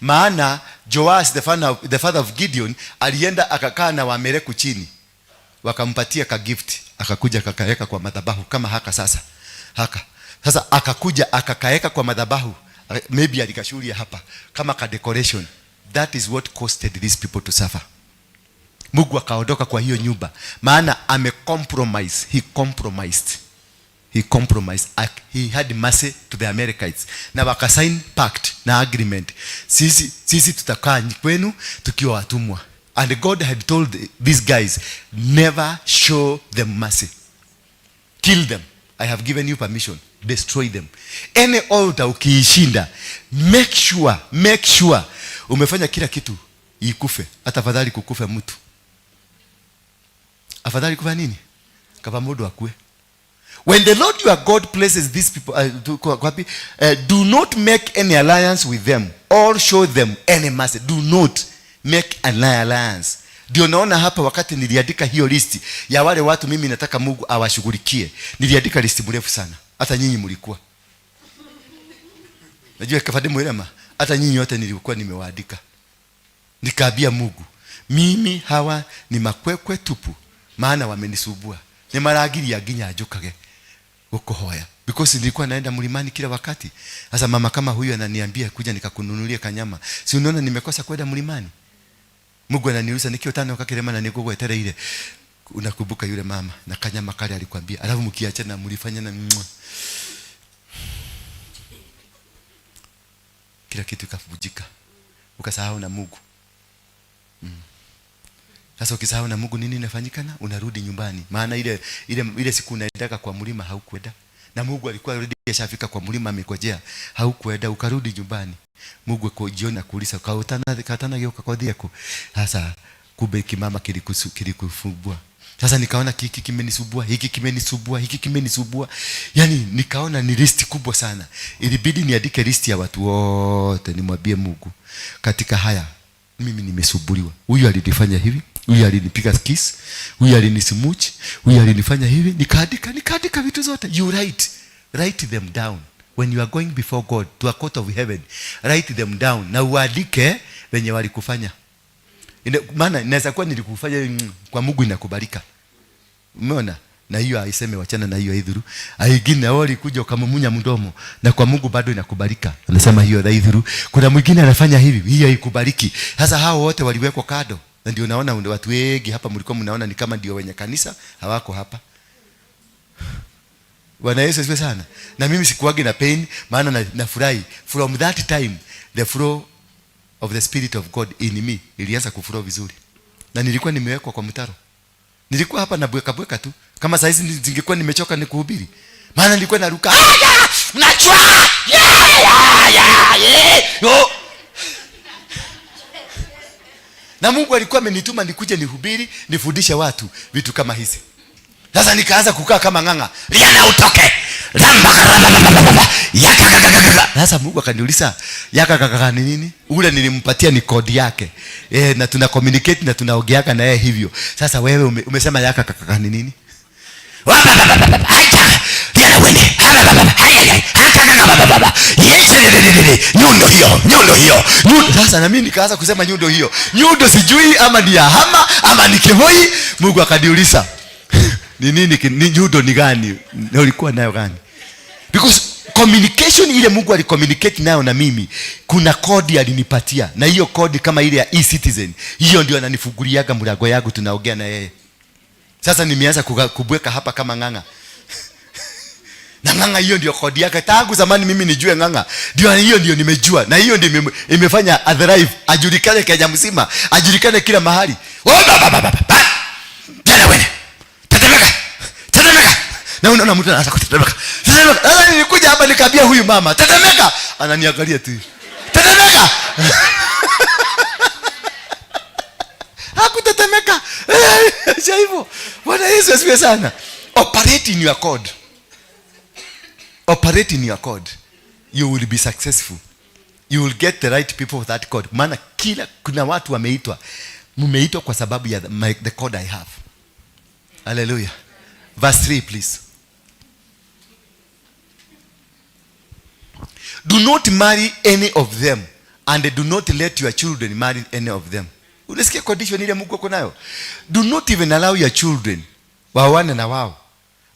Maana Joash the father of Gideon alienda akakaa na Waameleku chini, wakampatia ka gift, akakuja akakaeka kwa madhabahu kama haka sasa. Sasa akakuja akakaeka kwa madhabahu, maybe alikashuria hapa kama ka decoration. That is what costed these people to suffer. Mungu akaondoka kwa hiyo nyumba, maana compromise. He compromised. He had mercy to the Amalekites. Na wakasign pact na agreement. Sisi tutakaa kwenu tukiwa watumwa. And God had told these guys, never show them mercy. Kill them. I have given you permission. Destroy them. Any altar ukiishinda, make sure umefanya kila kitu ikufe. Hata afadhali kukufe mtu. Afadhali kufa nini? Kama mudu akue. When the Lord your God places these people, do not make any alliance with them or show them any mercy. Do not make an alliance. Ndio naona hapa wakati niliandika hiyo listi ya wale watu mimi nataka Mungu awashughulikie, niliandika listi mrefu sana. Hata nyinyi mlikuwa. Najua kafadi mwelema, hata nyinyi wote nilikuwa nimewaandika. Nikaambia Mungu, mimi hawa ni makwekwe tupu, maana wamenisubua. Ni maragiri ya ginya ajokage ukohoya, because nilikuwa naenda mlimani kila wakati. Sasa mama kama huyu ananiambia kuja nikakununulia kanyama, si unaona nimekosa kwenda mlimani? Mungu ananiuliza nikio tano kakirema na nigogwe tere ile, unakumbuka yule mama na kanyama kale alikwambia, alafu mkiachana mlifanya na kila kitu kafujika, ukasahau na Mungu. Sasa ukisahau na Mungu nini inafanyikana? Unarudi nyumbani. Maana ile siku unaendaka kwa mlima haukwenda. Na Mungu alikuwa already ashafika kwa mlima amekojea. Haukwenda, ukarudi nyumbani. Mungu kujiona kuuliza katana geuka kwa dhiako. Sasa kumbe kimama kilikufumbua. Sasa nikaona hiki kimenisubua, hiki kimenisubua. Yaani nikaona ni list kubwa sana. Ilibidi niandike list ya watu wote nimwambie Mungu, katika haya mimi nimesubuliwa. Huyu alinifanya hivi, huyu alinipiga kiss, huyu alinisimuch, huyu alinifanya hivi. Nikaandika vitu zote. You write them down when you are going before God to a court of heaven. Write them down na uandike wenye walikufanya. Maana inaweza kuwa nilikufanya kwa Mungu inakubalika. Umeona? Na hiyo aiseme wachana na hiyo idhuru. Aigine wali kuja ukamumunya mdomo na kwa Mungu bado inakubalika. Anasema hiyo dhaidhuru. Kuna mwingine anafanya hivi, hiyo haikubaliki. Sasa hao wote waliwekwa kado. Na ndio naona watu wengi hapa mlikuwa mnaona ni kama ndio wenye kanisa, hawako hapa. Bwana Yesu asifiwe sana. Na mimi sikuwagi na pain, maana nafurahi. From that time the flow of the Spirit of God in me ilianza kuflow vizuri. Na nilikuwa nimewekwa kwa mtaro. Nilikuwa hapa na bweka tu. Kama saa hizi ningekuwa nimechoka nikuhubiri. Maana nilikuwa naruka. Mnachwa! Na Mungu alikuwa amenituma nikuje nihubiri, nifundishe watu vitu kama hizi. Sasa nikaanza kukaa kama nganga. Liana utoke. Sasa Mungu akaniuliza, yaka ni nini? Ule nilimpatia ni code yake. Na tuna communicate na tunaongeaga na yeye hivyo. Sasa wewe umesema yaka ni nini? nyundo hiyo. Sasa na mimi nikaanza kusema nyundo hiyo. Nyundo sijui ama ni ya hama ama ni kihoi. Mungu akaniuliza, ni nini, ni nyundo ni gani? Na ulikuwa nayo gani? Because communication ile Mungu alicommunicate nayo na mimi, kuna kodi alinipatia, na hiyo kodi kama ile ya e-citizen, hiyo ndio ananifunguliaga mlango yangu, tunaongea na yeye. Sasa nimeanza kubweka hapa kama ng'ang'a. Na ng'ang'a hiyo ndio kodi yake. Tangu zamani mimi nijue ng'ang'a. Hiyo ndio nimejua. Na hiyo ndio imefanya Adhrive ajulikane Kenya mzima, ajulikane kila mahali. Tetemeka. Na unaona mtu anaanza kutetemeka. Sasa nilikuja hapa nikaambia huyu mama, tetemeka. Ananiangalia tu. Tetemeka. Hakutetemeka. Acha hivyo. Bwana Yesu asifiwe sana. Operate in your code. Operate in your code. You will be successful. You will get the right people with that code. Maana kuna watu wameitwa. Mumeitwa kwa sababu ya the code I have. Hallelujah. Verse 3 please. Do not marry any of them, and do not let your children marry any of them. Unasikia condition ile Mungu ako nayo? Do not even allow your children waoane na wao.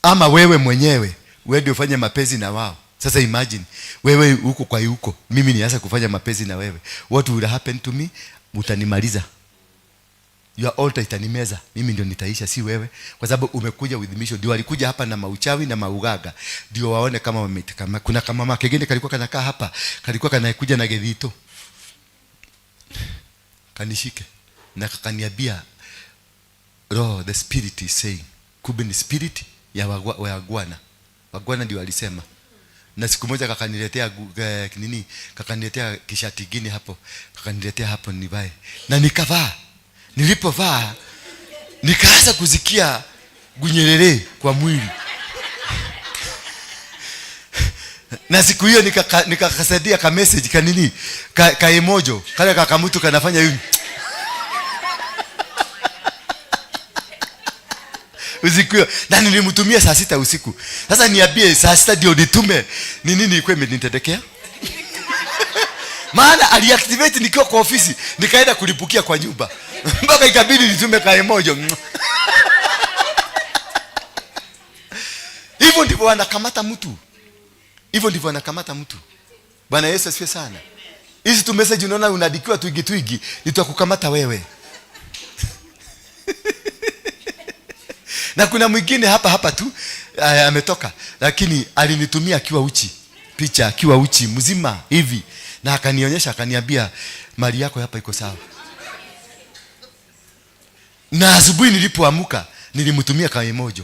Ama wewe mwenyewe wewe ufanye mapenzi na wao. Sasa imagine wewe huko kwa yuko, mimi nianza kufanya mapenzi na wewe. What will happen to me? Utanimaliza. Your altar itanimeza. Mimi ndio nitaisha, si wewe, kwa sababu umekuja with mission. Ndio walikuja hapa na mauchawi na maugaga, ndio waone kama wametikama. Kuna kama mama kingine kalikuwa kanakaa hapa, kalikuwa kanakuja na gedhito, kanishike na kakaniambia, Roho, the spirit is saying. Kumbe ni spirit ya wagwana ndio alisema. Na siku moja kakaniletea nini, kakaniletea kishati gini hapo, kakaniletea hapo nivae, na nikavaa. Nilipovaa nikaanza kuzikia gunyerere kwa mwili. Na siku hiyo nikakasadia ka message kanini ka emojo kale kakamutu kanafanya hivi. Usiku na nilimtumia saa 6 usiku. Sasa niambie saa 6 ndio nitume ni nini iko imenitendekea? Maana aliactivate nikiwa kwa ofisi, nikaenda kulipukia kwa nyumba. Mpaka ikabidi nitume ka emojo. Hivyo ndivyo wanakamata mtu. Hivyo ndivyo wanakamata mtu. Bwana Yesu asifiwe sana. Hizi tu message unaona unadikiwa twigi, nitakukamata wewe. Na kuna mwingine hapa tu ametoka, lakini alinitumia akiwa uchi. Picha akiwa uchi mzima hivi, na akanionyesha, akaniambia mali yako hapa iko sawa. Na asubuhi nilipoamka nilimtumia kama emoji.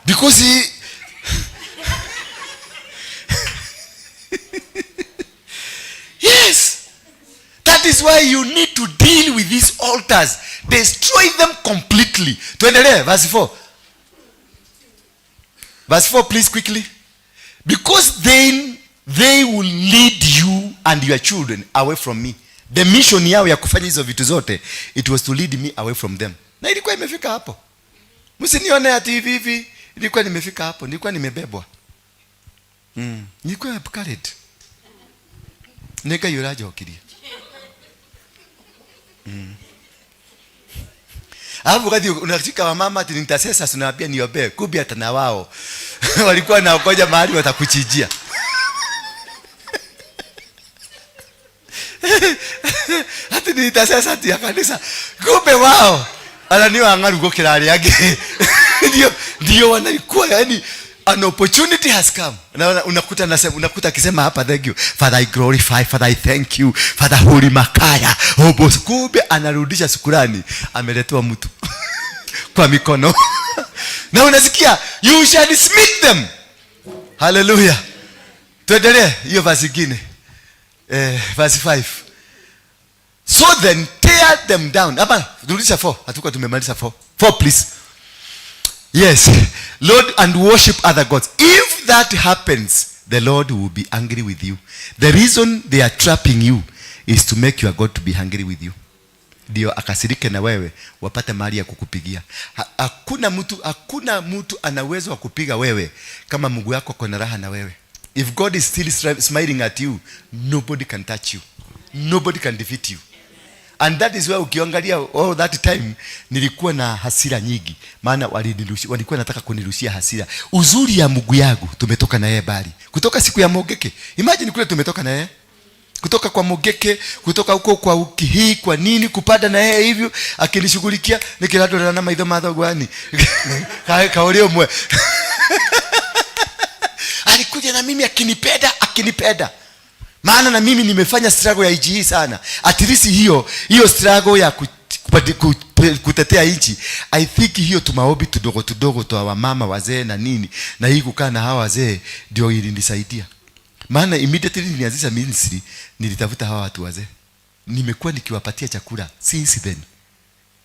Because yes, that is why you need to deal with these altars. Destroy them completely. Tuendelee verse 4. Verse 4 please quickly. Because then they will lead you and your children away from me. The mission yao ya kufanya hizo vitu zote, it was to lead me away from them. Na ilikuwa imefika hapo. Msinione ati hivi. Ilikuwa nimefika hapo. Nilikuwa nimebebwa. Nilikuwa carried. Nika yuraje okiria. Hapo kati unafika wa mama ati nitasesa tunawaambia niombe. Kumbe hata na wao walikuwa naokoja mahali watakuchijia. Hata nitasesa ati ya kanisa. Kumbe wao ananiwa angarugo kirari yake. Ndio wanalikuwa, yani an opportunity has come. Na unakuta akisema hapa, thank you Father, I glorify, Father, I thank you Father, holy makaya boss. Kumbe anarudisha shukrani, ameletewa mtu kwa mikono. Na unasikia you shall smite them. Hallelujah. Tuendelee hiyo verse nyingine. Verse 5. So then tear them down. Hapa rudisha 4. Hatuko tumemaliza 4. 4 please. Yes, Lord, and worship other gods. If that happens, the Lord will be angry with you. The reason they are trapping you is to make your God to be angry with you. Ndio akasirike na wewe, wapate mahali ya kukupigia. Hakuna mtu ana uwezo wa kupiga wewe kama Mungu yako ako na raha na wewe. If God is still smiling at you, nobody can touch you. Nobody can defeat you. And that is why ukiangalia all that time nilikuwa na hasira nyingi, maana walikuwa nataka kunirushia hasira. Uzuri ya Mungu yangu, tumetoka na yeye bali. Kutoka siku ya Mogeke. Imagine kule tumetoka na yeye. Kutoka kwa Mogeke, kutoka huko kwa wiki hii, kwa nini kupada na yeye hivyo akinishughulikia nikilado na maidho madho gwani. Kaoleo mwe. Alikuja na mimi akinipenda. Maana na mimi nimefanya struggle ya nchi hii sana. At least hiyo struggle ya kutetea nchi, I think hiyo tumaombi tudogo tu wa mama wazee na nini, na hii kukaa na hawa wazee ndio ilinisaidia. Maana immediately nilianzisha ministry, nilitafuta hawa watu wazee. Nimekuwa nikiwapatia chakula since then.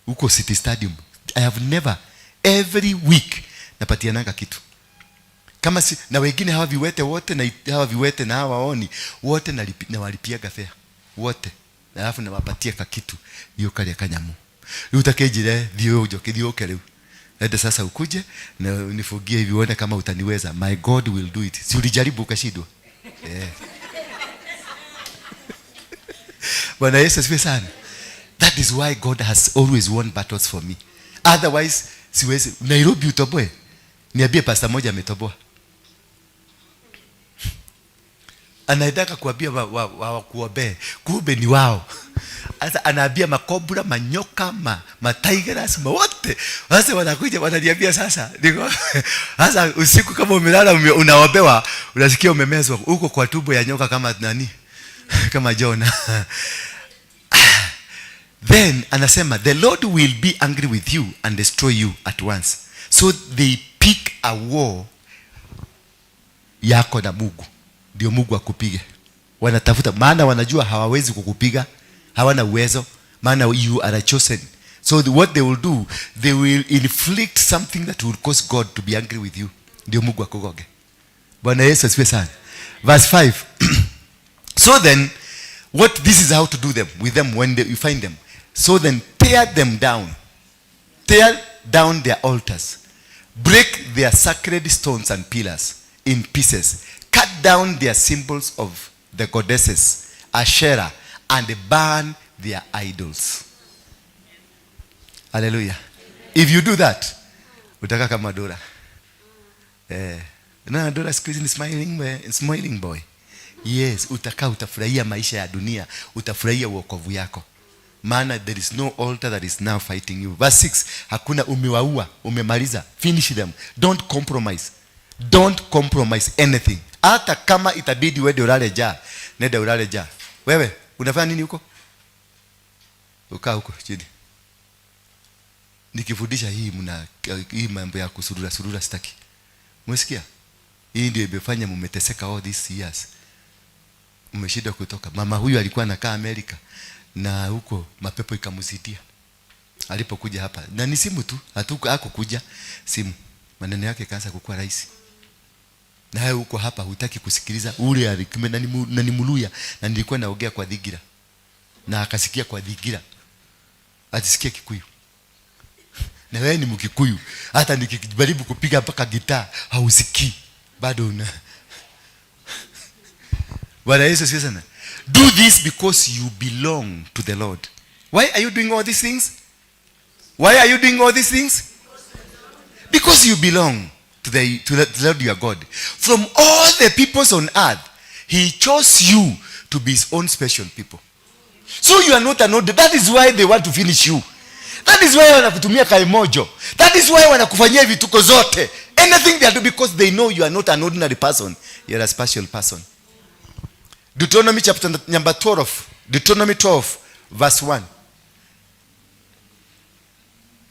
Huko City Stadium. I have never, every week napatia nanga kitu. Kama si, na wengine hawa viwete wote na hawa viwete na hawa oni wote na walipia gafea wote, na alafu na wapatia kakitu hiyo kale kanyamu utakejile dio kale ende sasa ukuje na unifugie hivi uone kama utaniweza. My God will do it. Si ulijaribu ukashindwa? Bwana Yesu asifiwe sana. That is why God has always won battles for me. Otherwise siwezi. Nairobi utoboe, niambie pastor moja ametoboa. Anaitaka kuambia kuobe, kumbe ni wao. Sasa anaambia makobra, manyoka, tigers, wote. Sasa wanakuja wananiambia sasa. Niko sasa usiku kama umelala unaobewa, unasikia umemezwa huko kwa tumbo ya nyoka kama nani? Kama Jona. Then anasema the Lord will be angry with you and destroy you at once. So they pick a war yako na Mungu. Ndio Mungu akupige. Wanatafuta, maana wanajua hawawezi kukupiga, hawana uwezo, maana you are chosen. So what they will do, they will inflict something that will cause God to be angry with you. Ndio Mungu akugoge. Bwana Yesu asifiwe sana. Verse 5. So then, this is how to do them with them when you find them. So then tear them down. Tear down their altars. Break their sacred stones and pillars in pieces. Cut down their symbols of the goddesses, Asherah, and burn their idols. Hallelujah. If you do that, utaka kama Dora. Dora squeezing the smiling boy. Yes, utafurahia maisha ya dunia, utafurahia wokovu yako. Maana there is no altar that is now fighting you. Verse 6, hakuna umewaua, umemaliza. Finish them. Don't compromise. Don't compromise anything. Hata kama itabidi wewe ulale njaa, nenda ulale njaa. Wewe unafanya nini huko? Ukaa huko chini. Nikifundisha hii mambo ya kusurura sitaki. Umesikia? Hii ndio imefanya mmeteseka all these years. Umeshinda kutoka. Mama huyu alikuwa anakaa Amerika na huko mapepo ikamzidia. Alipokuja hapa, na ni simu tu, hakukuja simu. Maneno yake kaanza kukua rahisi. Na wewe uko hapa hutaki kusikiliza ule alikime na ni Muluya, na nilikuwa naongea kwa Thigira. Na akasikia kwa Thigira. Atisikia Kikuyu. Na wewe ni Mkikuyu. Hata nikijaribu kupiga mpaka gitaa hausikii. Bado una. Bwana Yesu asifiwe sana. Do this because you belong to the Lord. Why are you doing all these things? Why are you doing all these things? Because you belong to the Lord your God. From all the peoples on earth, He chose you to be His own special people. So you are not an ordinary. That is why they want to finish you. That is why wanakutumia kaimojo. That is why wanakufanyia vituko zote. Anything they do, because they know you are not an ordinary person. You are a special person. Deuteronomy chapter number 12. Deuteronomy 12 verse 1.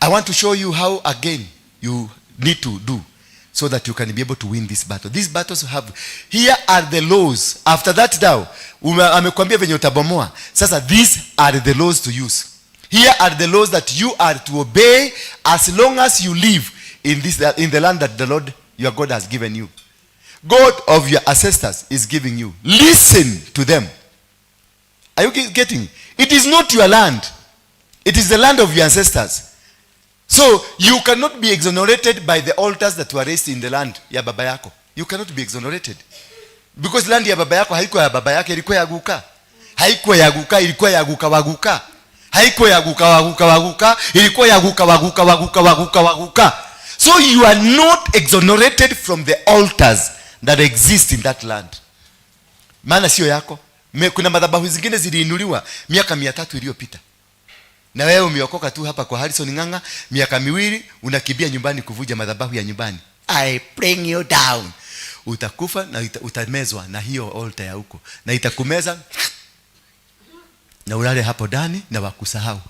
I want to show you how again you need to do so that you can be able to win this battle. These battles have, here are the laws. After that now, amekwambia venye utabomoa. Sasa these are the laws to use. Here are the laws that you are to obey as long as you live in the land that the Lord your God has given you. God of your ancestors is giving you. Listen to them. Are you getting? It is not your land. It is the land of your ancestors. So you cannot be exonerated by the altars that were raised in the land ya baba yako. You cannot be exonerated. Because land ya baba yako haikuwa ya baba yake, ilikuwa ya Guka. Haikuwa ya Guka, ilikuwa ya Guka wa Guka. Haikuwa ya Guka wa Guka wa Guka, ilikuwa ya Guka wa Guka wa Guka wa Guka wa Guka. So you are not exonerated from the altars that exist in that land. Maana sio yako. Kuna madhabahu zingine ziliinuliwa miaka 300 iliyopita. Na wewe umeokoka tu hapa kwa Harrison Ng'ang'a, miaka 2 unakimbia nyumbani kuvuja madhabahu ya nyumbani. I bring you down. Utakufa na utamezwa na hiyo altar ya huko. Na itakumeza na ulale hapo ndani na wakusahau.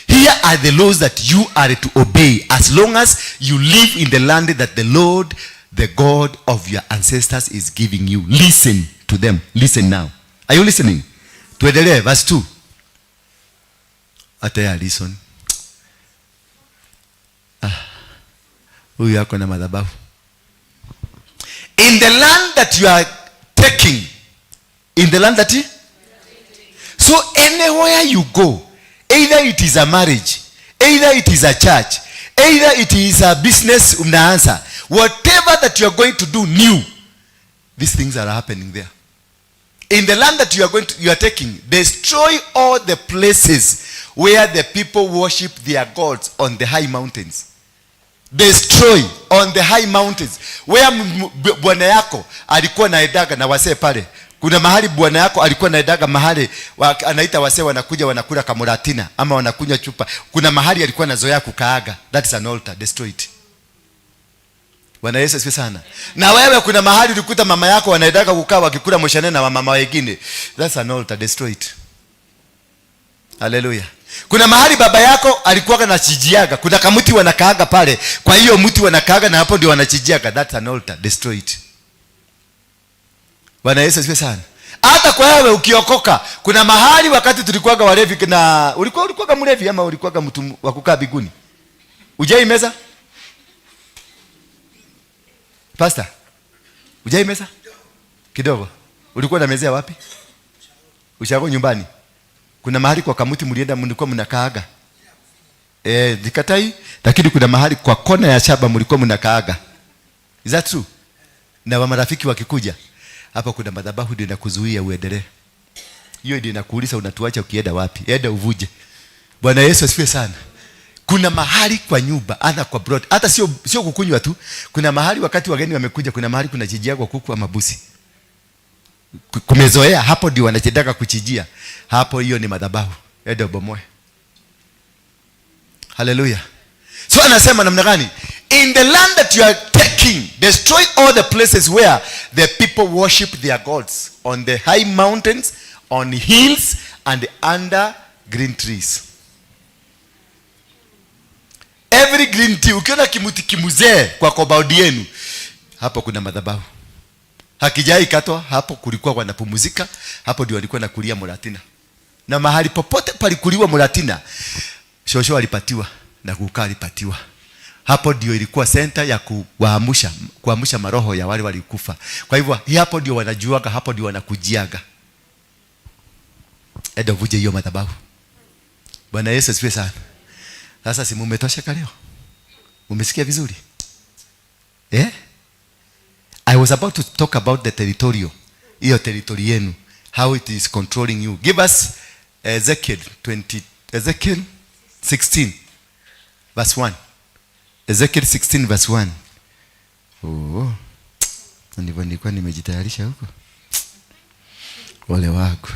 Here are the laws that you are to obey as long as you live in the land that the Lord, the God of your ancestors is giving you. Listen to them. Listen now. Are you listening? Tuendelee verse 2. Ataya listen. Huyu yako na madhabahu. In the land that you are taking. In the land that you. So anywhere you go, either it is a marriage, either it is a church, either it is a business unaanza, whatever that you are going to do new, these things are happening there. In the land that you are taking, destroy all the places where the people worship their gods on the high mountains. Destroy on the high mountains where bwana yako alikuwa naedaga na wasee pale. Kuna mahali bwana yako alikuwa naedaga mahali anaita wasee wanakula kamuratina ama wanakunywa chupa. Kuna mahali alikuwa nazoea kukaaga. That is an altar. Destroy it. Bwana Yesu asifiwe sana. Na wewe kuna mahali ulikuta mama yako wanaedaga kukaa wakikula moshane na mama wengine. That's an altar. Destroy it. Hallelujah. Kuna mahali baba yako alikuwa anachijiaga. Kuna kamuti wanakaaga pale. Kwa hiyo mti wanakaaga na hapo ndio wanachijiaga. That's an altar. Destroy it. Bwana Yesu asifiwe sana. Hata kwa wewe ukiokoka, kuna mahali wakati tulikuwaga walevi na ulikuwaga mlevi ama ulikuwaga mtu wa kukaa biguni. Ujai meza? Pastor. Ujai meza? Kidogo. Ulikuwa na mezea wapi? Ushago nyumbani. Kuna mahali kwa kamuti mlienda mlikuwa mnakaaga. Nikatai, lakini kuna mahali kwa kona ya shamba mlikuwa mnakaaga. Is that true? Na wa marafiki wakikuja, hapa kuna madhabahu ndio inakuzuia uendelee. Hiyo ndio inakuuliza unatuacha ukienda wapi? Enda uvuje. Bwana Yesu asifiwe sana. Kuna mahali kwa nyumba, ana kwa broad, hata sio kukunywa tu. Kuna mahali wakati wageni wamekuja, kuna mahali kuna chijia kwa kuku ama busi. Kumezoea hapo ndio wanachedaka kuchijia. Hapo hiyo ni madhabahu. Enda ubomoe. Hallelujah. So anasema namna gani? In the land that you are taking, destroy all the places where the people worship their gods, on the high mountains, on hills, and under green trees. Every green tree, ukiona kimuti kimuzee kwa kobaudi yenu, hapo kuna madhabahu. Hakijai katwa, hapo kulikuwa wanapumzika, hapo ndio walikuwa nakulia muratina. Na mahali popote palikuliwa muratina, shosho alipatiwa na kukaa alipatiwa. Hapo ndio ilikuwa center ya kuamsha maroho ya wale walikufa. Kwa hivyo hapo ndio wanajuaga, hapo ndio wanakujiaga. Edo vuje hiyo madhabahu. Bwana Yesu asifiwe sana. Sasa si mumetosheka leo? Umesikia vizuri? I was about to talk about the territorial. Hiyo territory yenu. How it is controlling you. Give us Ezekiel 16 verse 1. Ezekiel 16 verse 1. Ndivyo nilikuwa nimejitayarisha huko. Wale wako.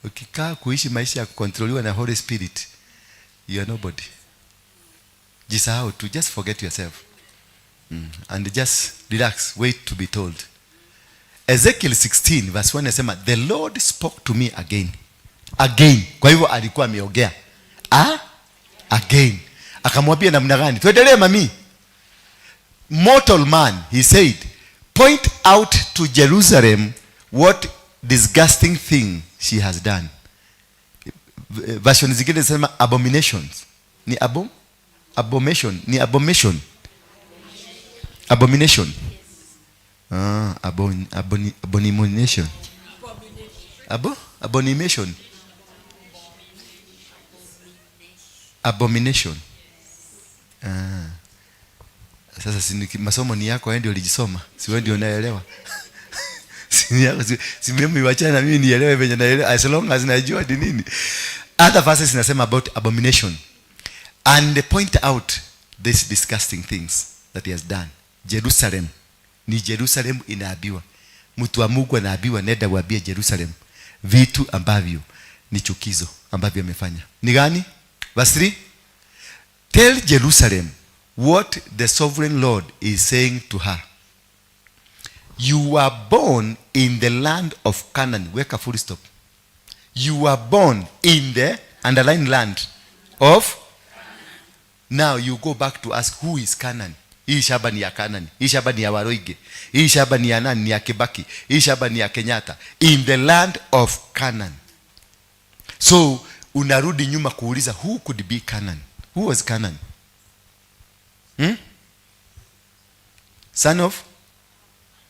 Ukikaa kuishi maisha ya kukontroliwa na Holy Spirit, you are nobody. Jisahau tu, just forget yourself. And just relax, wait to be told. Ezekiel 16 verse 1 nasema, the Lord spoke to me again. Again. Kwa hivyo alikuwa ameongea. Again. Akamwambia namna gani? Tuendelee mami. Mortal man, he said, point out to Jerusalem what disgusting thing she has done. Version zingine zinasema abominations. Ni abomination. Ni abomination. Abomination. Abomination. Abomination. Abomination. Sasa si masomo ni yako, wewe ndio ulijisoma, si wewe ndio unaelewa. Si yako, si mimi wachana na mimi nielewe venye naelewa, as long as najua ni nini. Other verses zinasema about abomination and they point out these disgusting things that he has done. Jerusalem, ni Jerusalem inaabiwa. Mtu wa Mungu anaabiwa, nenda waambie Jerusalem vitu ambavyo ni chukizo ambavyo amefanya. Ni gani? Verse 3. Tell Jerusalem what the sovereign Lord is saying to her. You were born in the land of Canaan. Weka full stop. You were born in the underlined land of Now you go back to ask who is Canaan. Hii shamba ni ya Canaan. Hii shamba ni ya Waroige. Hii shamba ni ya nani? Ni ya Kibaki. Hii shamba ni ya Kenyatta. In the land of Canaan. So unarudi nyuma kuuliza who could be Canaan? Who was Canaan? Son of?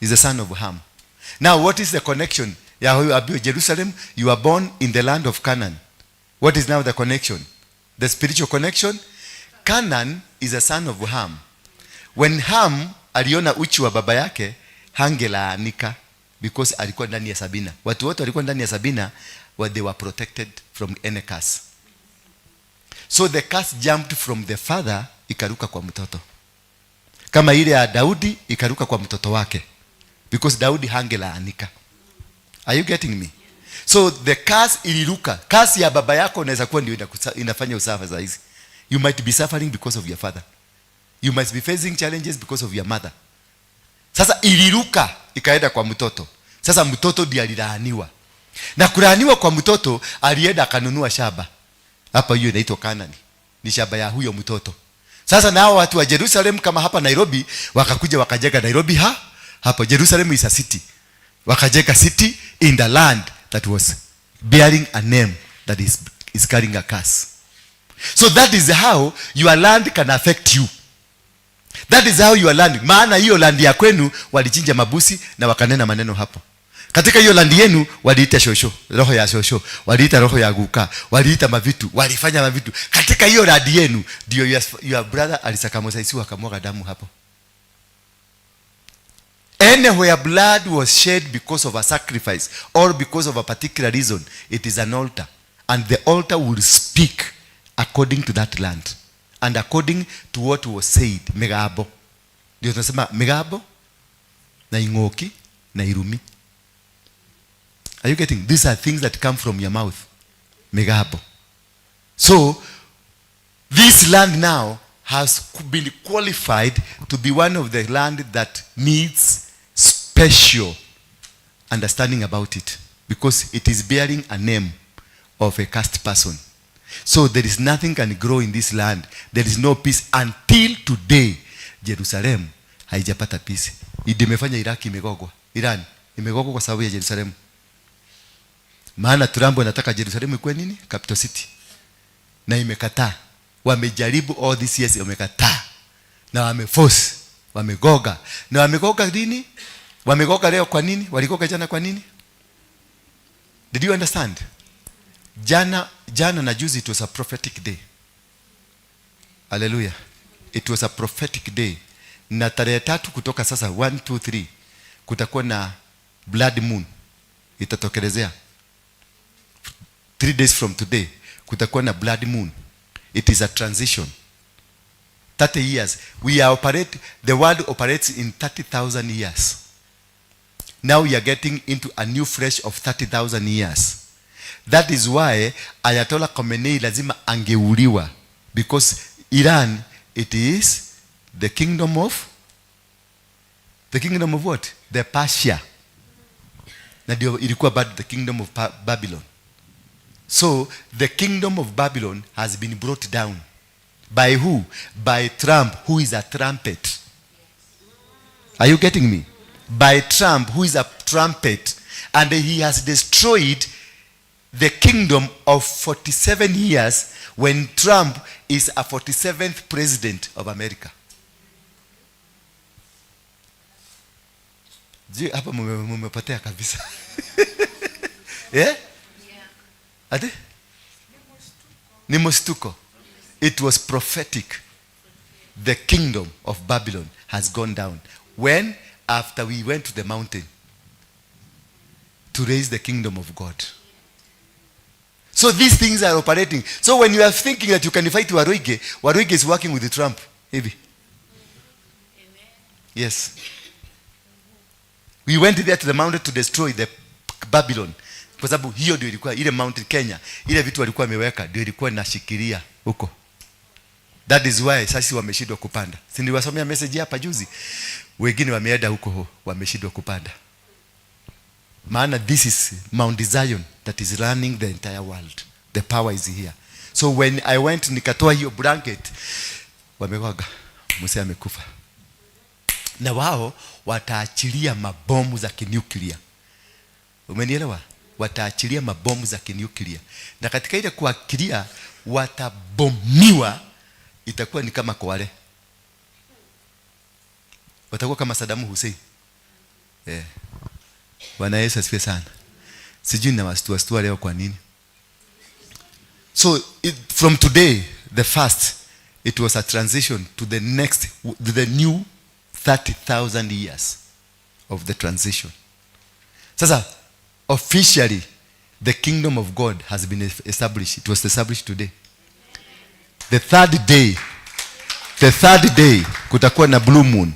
Is the son of Ham. Now what is the connection? Jerusalem, you are born in the land of Canaan. What is now the connection? The spiritual connection? Canaan is a son of Ham. When Ham aliona uchi wa baba yake, hangelaanika because alikuwa ndani ya Sabina. Watu wote walikuwa ndani ya Sabina, they were protected from any curse. So the curse jumped from the father ikaruka kwa mtoto. Kama ile ya Daudi ikaruka kwa mtoto wake. Because Daudi hangelaanika. Are you getting me? So the curse iliruka. Curse ya baba yako unaweza kuwa ndio inafanya usafa za hizi. You might be suffering because of your father. You might be facing challenges because of your mother. Sasa iliruka ikaenda kwa mtoto. Sasa mtoto ndiye alilaaniwa. Na kulaaniwa kwa mtoto, alienda akanunua shamba. Hapa hiyo inaitwa Canaan. Ni shamba ya huyo mtoto. Sasa nao watu wa Jerusalem kama hapa Nairobi wakakuja wakajenga Nairobi hapa Jerusalem is a city. Wakajenga city in the land that was bearing a name that is carrying a curse. So that is how your land can affect you. That is how your land. Maana hiyo land ya kwenu walichinja mabusi na wakanena maneno hapo. Katika hiyo land yenu waliita shosho, roho ya shosho, waliita roho ya guka, waliita mavitu, walifanya mavitu. Katika hiyo land yenu ndio your brother alisakamosaisiwa akamwaga damu hapo. Anywhere blood was shed because of a sacrifice or because of a particular reason, it is an altar. And the altar will speak according to that land. And according to what was said. Megabo. Ndio tunasema megabo na ingoki na irumi. Are you getting? These are things that come from your mouth. Megabo. So this land now has been qualified to be one of the land that needs special understanding about it, because it is bearing a name of a cursed person. So there is nothing can grow in this land. There is no peace until today. Jerusalem haijapata peace. Imefanya Iraki imegogwa. Iran imegogwa kwa sababu ya Jerusalem. Maana Trump anataka Jerusalem ikuwe nini? Capital city. Na imekataa. Wamejaribu all these years, wamekataa. Na wameforce, wamegoga. Na wamegoga nini? Wamegoga leo kwa nini? Waligoga jana kwa nini? Did you understand? Jana na juzi, it was a prophetic day. Hallelujah. It was a prophetic day. Na tarehe 3 kutoka sasa 1, 2, 3 kutakuwa na blood moon itatokelezea. 3 days from today kutakuwa na blood moon. It is a transition. 30 years. The world operates in 30,000 years. Now we are getting into a new fresh of 30,000 years. That is why Ayatollah Khamenei lazima angeuliwa, because Iran, it is the kingdom of what? The Persia. Na ndio ilikuwa bad, the kingdom of Babylon. So the kingdom of Babylon has been brought down. By who? By Trump, who is a trumpet. Are you getting me? By Trump, who is a trumpet. And he has destroyed the kingdom of 47 years when Trump is a 47th president of America. Hapa mumepotea kabisa. Yeah? Ate? Ni mshtuko. It was prophetic. the kingdom of Babylon has gone down. When? After we went to the mountain to raise the kingdom of God. So these things are operating. So when you are thinking that you can fight Waruige is working with the Trump. Maybe. Yes. We went there to the mountain to destroy the Babylon. Kwa sababu hiyo ndio ilikuwa ile mountain Kenya. Ile vitu walikuwa wameweka ndio ilikuwa inashikilia huko. That is why sasa wameshindwa kupanda. Si niliwasomea message hapa juzi. Wengine wameenda huko wameshindwa kupanda. Maana this is Mount Zion that is running the entire world. The power is here. So when I went nikatoa hiyo blanket, wamewaga Musa amekufa. Na wao wataachilia mabomu za kinuclear. Umenielewa? Wataachilia mabomu za kinuclear. Na katika ile kuachilia watabomiwa, itakuwa ni kama Kwale. Watakuwa kama Saddam Hussein. Bwana Yesu asifiwe sana. Sijui na wastua leo kwa nini. So from today, the first, it was a transition to the next, the new 30,000 years of the transition. Sasa, officially, the kingdom of God has been established. It was established today. The third day, kutakuwa na blue moon.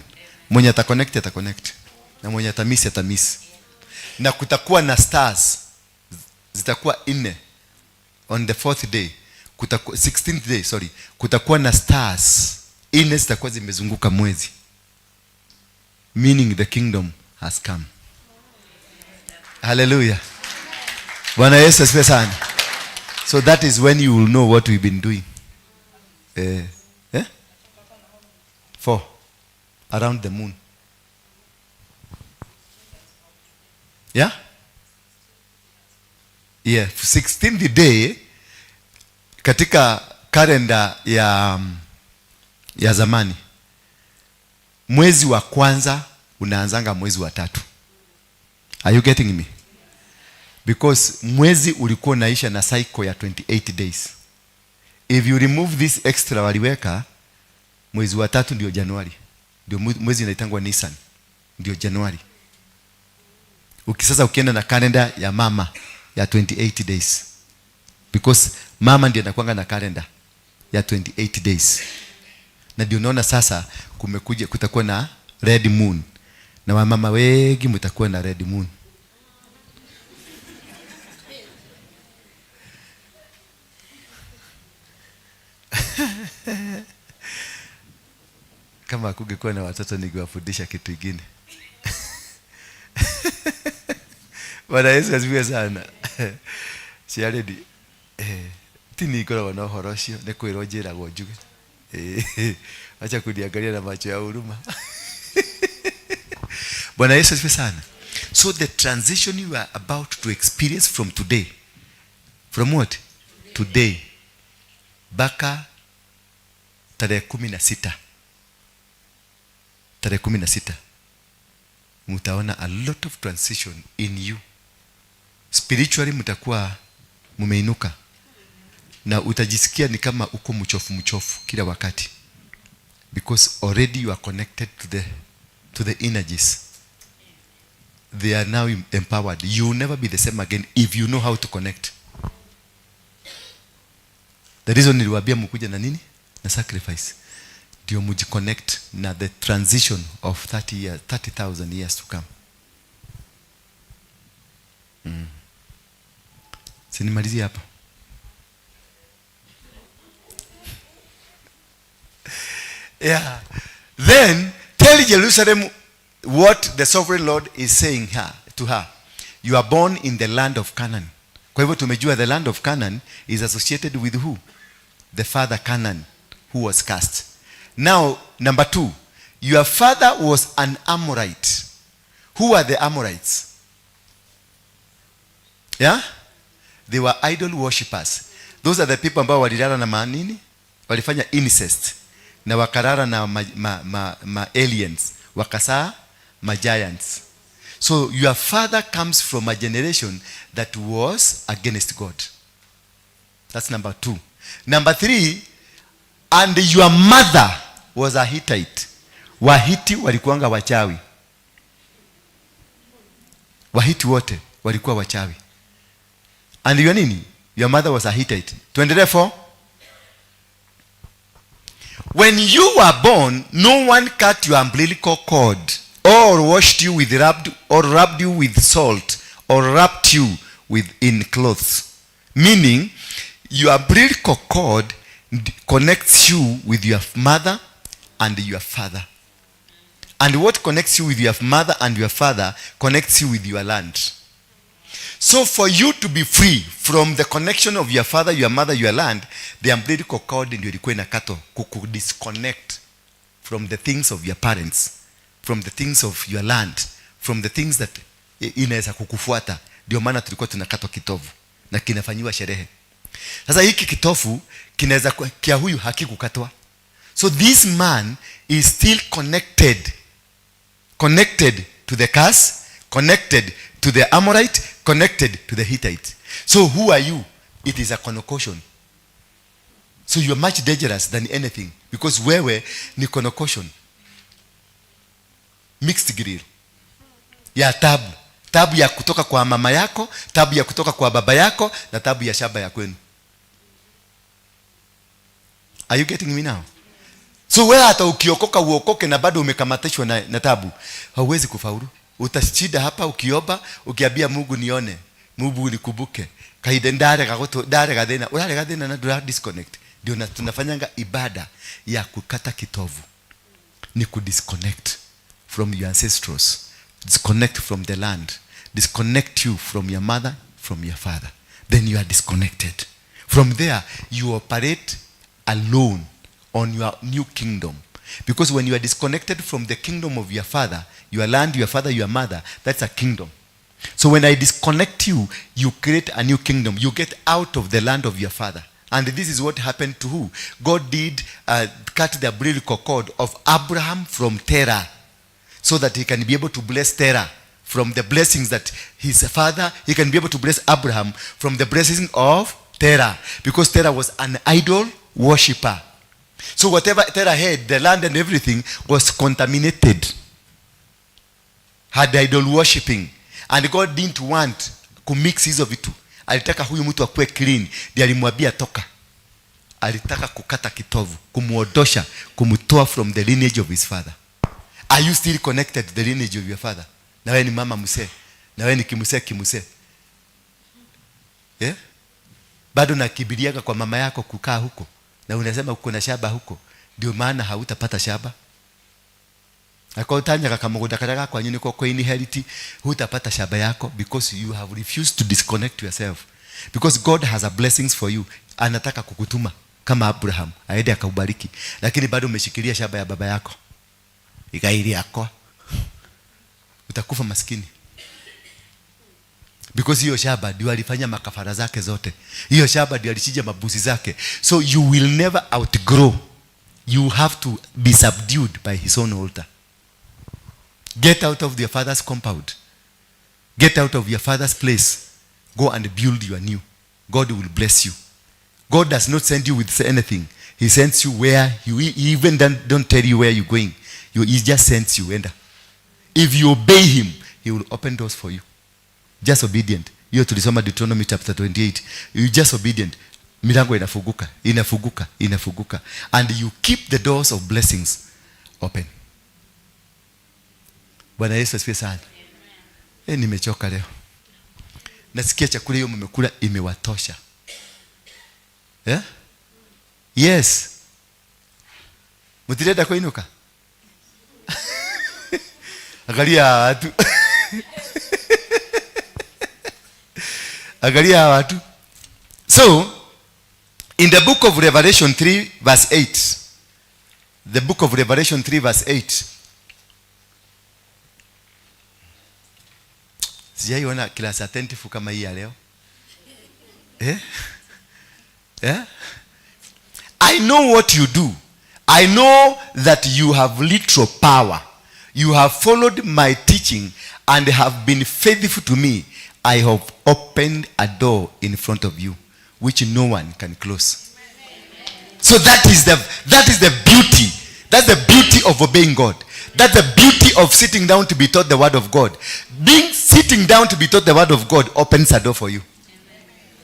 Mwenye ataconnect. Na mwenye atamiss. Na kutakuwa na stars. Zitakuwa 4. On the 4th day, 16th day, sorry. Kutakuwa na stars. 4 zitakuwa zimezunguka mwezi. Meaning the kingdom has come. Hallelujah. Bwana Yesu asifiwe sana. So that is when you will know what we've been doing. 4. Around the moon. Yeah? Yeah. 16th day, katika kalenda ya zamani, mwezi wa kwanza unaanzanga mwezi wa 3. Are you getting me? Because mwezi ulikuwa unaisha na cycle ya 28 days. If you remove this extra waliweka, mwezi wa 3 ndio Januari. Ndio mwezi inaitangwa Nisan. Ndio Januari. Sasa ukienda na kalenda ya mama ya 28 days. Because mama ndiye anakuanga na kalenda ya 28 days. Na ndio unaona sasa kutakuwa na red moon. Na wamama wengi mtakuwa na red moon. Kama kungekuwa na watoto ningewafundisha kitu kingine. Bwana Yesu asifiwe sana. Ciaredi tini ikora wana horocio ne kwiro njira go njuge. Acha kuniangalia na macho ya huruma. Bwana Yesu asifiwe sana. So the transition you are about to experience from today. From what? Today. Baka tarehe 16. Tarehe 16. Mutaona a lot of transition in you. Spiritually mtakuwa mumeinuka. Na utajisikia ni kama uko mchofu kila wakati. Because already you are connected to the energies. They are now empowered. You will never be the same again if you know how to connect. The reason niliwaambia mkuja na nini? Na sacrifice. Ndio mujiconnect na the transition of 30,000 years to come. Sinimalizie hapa. Yeah. Then tell Jerusalem what the sovereign Lord is saying to her. You are born in the land of Canaan. Kwa hivyo tumejua the land of Canaan is associated with who? The father Canaan, who was cast. Now, number 2, your father was an Amorite. Who are the Amorites? Yeah? They were idol worshippers. Those are the people ambao walilala na manini? Walifanya incest. Na wakarara na aliens. Wakasaa giants. So your father comes from a generation that was against God. That's number 2. Number 3, and your mother was a Hittite. Wahiti walikuanga wachawi. Wahiti wote walikuwa wachawi. And your nini? Your mother was a Hittite. Tuendelee for. When you were born, no one cut your umbilical cord or washed you with rubbed you with salt or wrapped you in clothes. Meaning, your umbilical cord connects you with your mother and your father. And what connects you with your mother and your father connects you with your land. So for you to be free from the connection of your father, your mother, your land, the umbilical cord ndio ilikuwa inakatwa disconnect from the things of your parents, from the things of your land, from the things that inaweza kukufuata. Ndio maana tulikuwa tunakatwa kitovu na kinafanywa sherehe. Sasa hiki kitovu kinaweza kia huyu hakikukatwa. So this man is still connected to the curse, connected to the Amorite, connected to the Hittite. So who are you? It is a connotation. So you are much dangerous than anything because wewe ni connotation. Mixed grill. Ya tabu ya kutoka kwa mama yako, tabu ya kutoka kwa baba yako, na tabu ya shamba ya kwenu. Are you getting me now? So wewe hata ukiokoka uokoke na bado umekamatishwa na tabu, hauwezi kufaulu. Utashida hapa ukiomba, ukiambia Mungu nione, Mungu nikubuke. Kaide ndare gadena, urare gadena na do disconnect. Ndio tunafanyanga ibada ya kukata kitovu. Ni kudisconnect from your ancestors. Disconnect from the land. Disconnect you from your mother, from your father. Then you are disconnected. From there, you operate alone on your new kingdom. Because when you are disconnected from the kingdom of your father, your land, your father, your mother, that's a kingdom. So when I disconnect you, you create a new kingdom. You get out of the land of your father. And this is what happened to who? God did cut the umbilical cord of Abraham from Terah, so that he can be able to bless Terah from the blessings that his father, he can be able to bless Abraham from the blessing of Terah. Because Terah was an idol worshipper. So whatever Terah had, the land and everything was contaminated. Had idol worshipping. And God didn't want kumix hizo vitu. Alitaka huyu mtu akuwe clean. Ndiye alimwambia toka. Alitaka kukata kitovu, kumuondosha, kumtoa from the lineage of his father. Are you still connected to the lineage of your father? Na wewe ni mama msee. Na wewe ni kimsee. Yeah? Bado nakibiriaga kwa mama yako kukaa huko. Na unasema uko na shamba huko. Ndio maana hautapata shamba. Akotanya kakamugoda karaga kwa nyini kwa inherit, hutapata shamba yako because you have refused to disconnect yourself. Because God has a blessings for you. Anataka kukutuma kama Abraham aende akaubariki, lakini bado umeshikilia shamba ya baba yako. Ikaili yako. Utakufa maskini. Because hiyo shamba ndio alifanya makafara zake zote. Hiyo shamba ndio alichinja mabuzi zake. So you will never outgrow. You have to be subdued by his own altar. Get out of your father's compound. Get out of your father's place. Go and build your new. God will bless you. God does not send you with anything. He sends you where he even don't tell you where you're going. He just sends you. And if you obey him, he will open doors for you. Just obedient. Hiyo tulisoma Deuteronomy chapter 28. You just obedient. Milango inafunguka. And you keep the doors of blessings open. Bwana Yesu asifiwe sana. Nimechoka leo. Nasikia chakula hiyo mmekula imewatosha. Yeah? Yes. Mutireda kuinuka? Angalia watu. Angalia watu. So, in the book of Revelation 3 verse 8. The book of Revelation 3 verse 8. Sijaiona class attentive kama hii ya leo. I know what you do. I know that you have literal power. You have followed my teaching and have been faithful to me. I have opened a door in front of you which no one can close. So that is the beauty. That's the beauty of obeying God. That's the beauty of sitting down to be taught the word of God. Sitting down to be taught the word of God opens a door for you.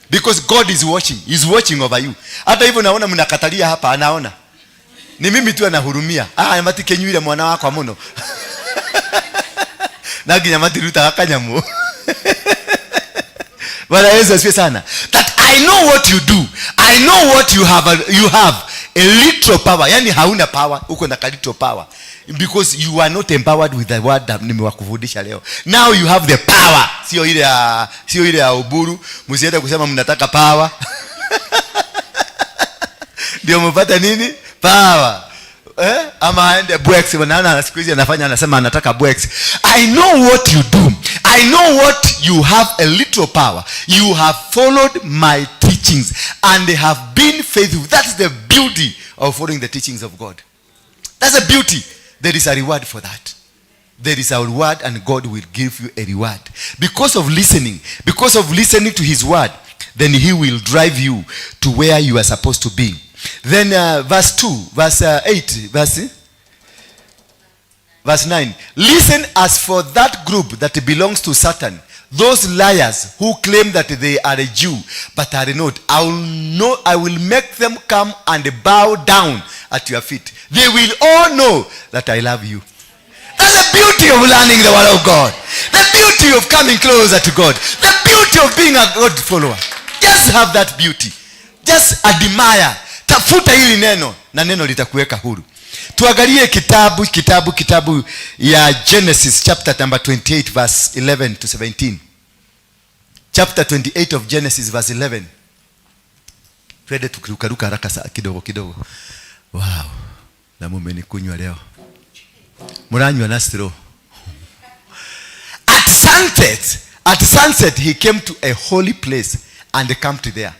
Because God is watching. He's watching over you. Hata hivyo naona mnakatalia hapa, anaona. Ni mimi tu anahurumia. Mati kenyuile mwana wako muno. Naginya mati ruta akanyamu. Bwana Yesu asifiwe sana. That I know what you do. I know what you have a little power. Yani hauna power, uko na little power. Because you are not empowered with the word that nimewakufundisha leo. Now you have the power. Sio ile ya uburu. Msiende kusema mnataka power. Ndio mpata nini? Power. Ama aende bwex, wanaana siku hizi anasema anataka bwex. I know what you do. I know what you have a little power. You have followed my teachings and they have been faithful. That's the beauty of following the teachings of God. That's the beauty. There is a reward for that. There is a reward and God will give you a reward. Because of listening to his word, then he will drive you to where you are supposed to be. Then verse 2, verse 8, verse 9. Listen, as for that group that belongs to Satan, those liars who claim that they are a Jew but are not, I will make them come and bow down at your feet. They will all know that I love you. That's the beauty of learning the word of God. The beauty of coming closer to God. The beauty of being a God follower. Just have that beauty. Just admire. Tafuta hili neno na neno litakuweka huru. Tuangalie kitabu ya Genesis chapter number 28 verse 11 to 17. Chapter 28 of Genesis verse 11. Twende tukirukaruka haraka kidogo. Wow. Na mmenikunywa leo. Muranywa na straw. At sunset he came to a holy place and camped there.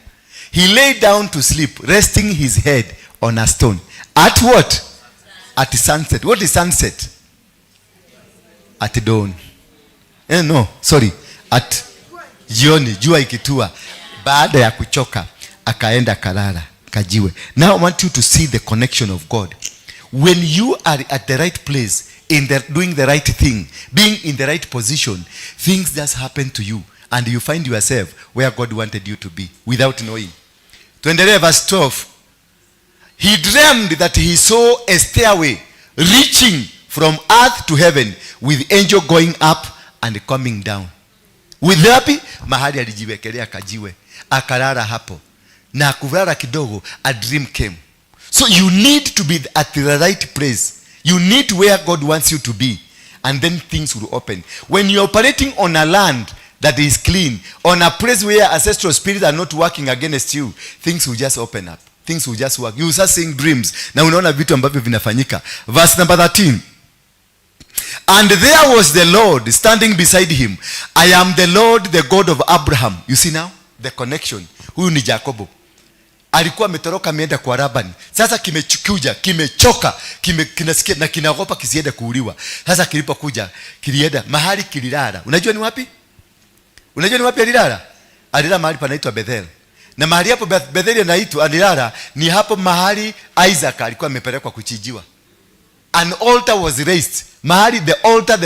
He lay down to sleep, resting his head on a stone. At what? At sunset. What is sunset? At dawn. At jioni, jua ikitua. Baada ya kuchoka, akaenda kalala, kajiwe. Now I want you to see the connection of God. When you are at the right place, doing the right thing, being in the right position, things just happen to you. And you find yourself where God wanted you to be without knowing. Tuendelee verse 12. He dreamed that he saw a stairway reaching from earth to heaven with angel going up and coming down. With happy, mahali alijiwekelea kajiwe. Akalala hapo. Na kulala kidogo, a dream came. So you need to be at the right place. You need where God wants you to be. And then things will open. When you're operating on a land that is clean, on a place where ancestral spirits are not working against you, things will just open up. Things will just work. You will start seeing dreams. Na unaona vitu ambavyo vinafanyika. Verse number 13. And there was the Lord standing beside him. I am the Lord, the God of Abraham. You see now? The connection. Huyu ni Jacobo. Alikuwa ametoroka ameenda kwa Labani. Sasa kimechukuja, kimechoka, kinasikia na kinaogopa kisiende kuuliwa. Sasa kilipokuja, kilienda mahali kililala. Unajua ni wapi? Alilala? Alilala mahali panaitwa Bethel. Na mahali hapo Bethel inaitwa alilala ni hapo mahali Isaac alikuwa amepelekwa kuchijiwa. An altar was raised. Mahali the altar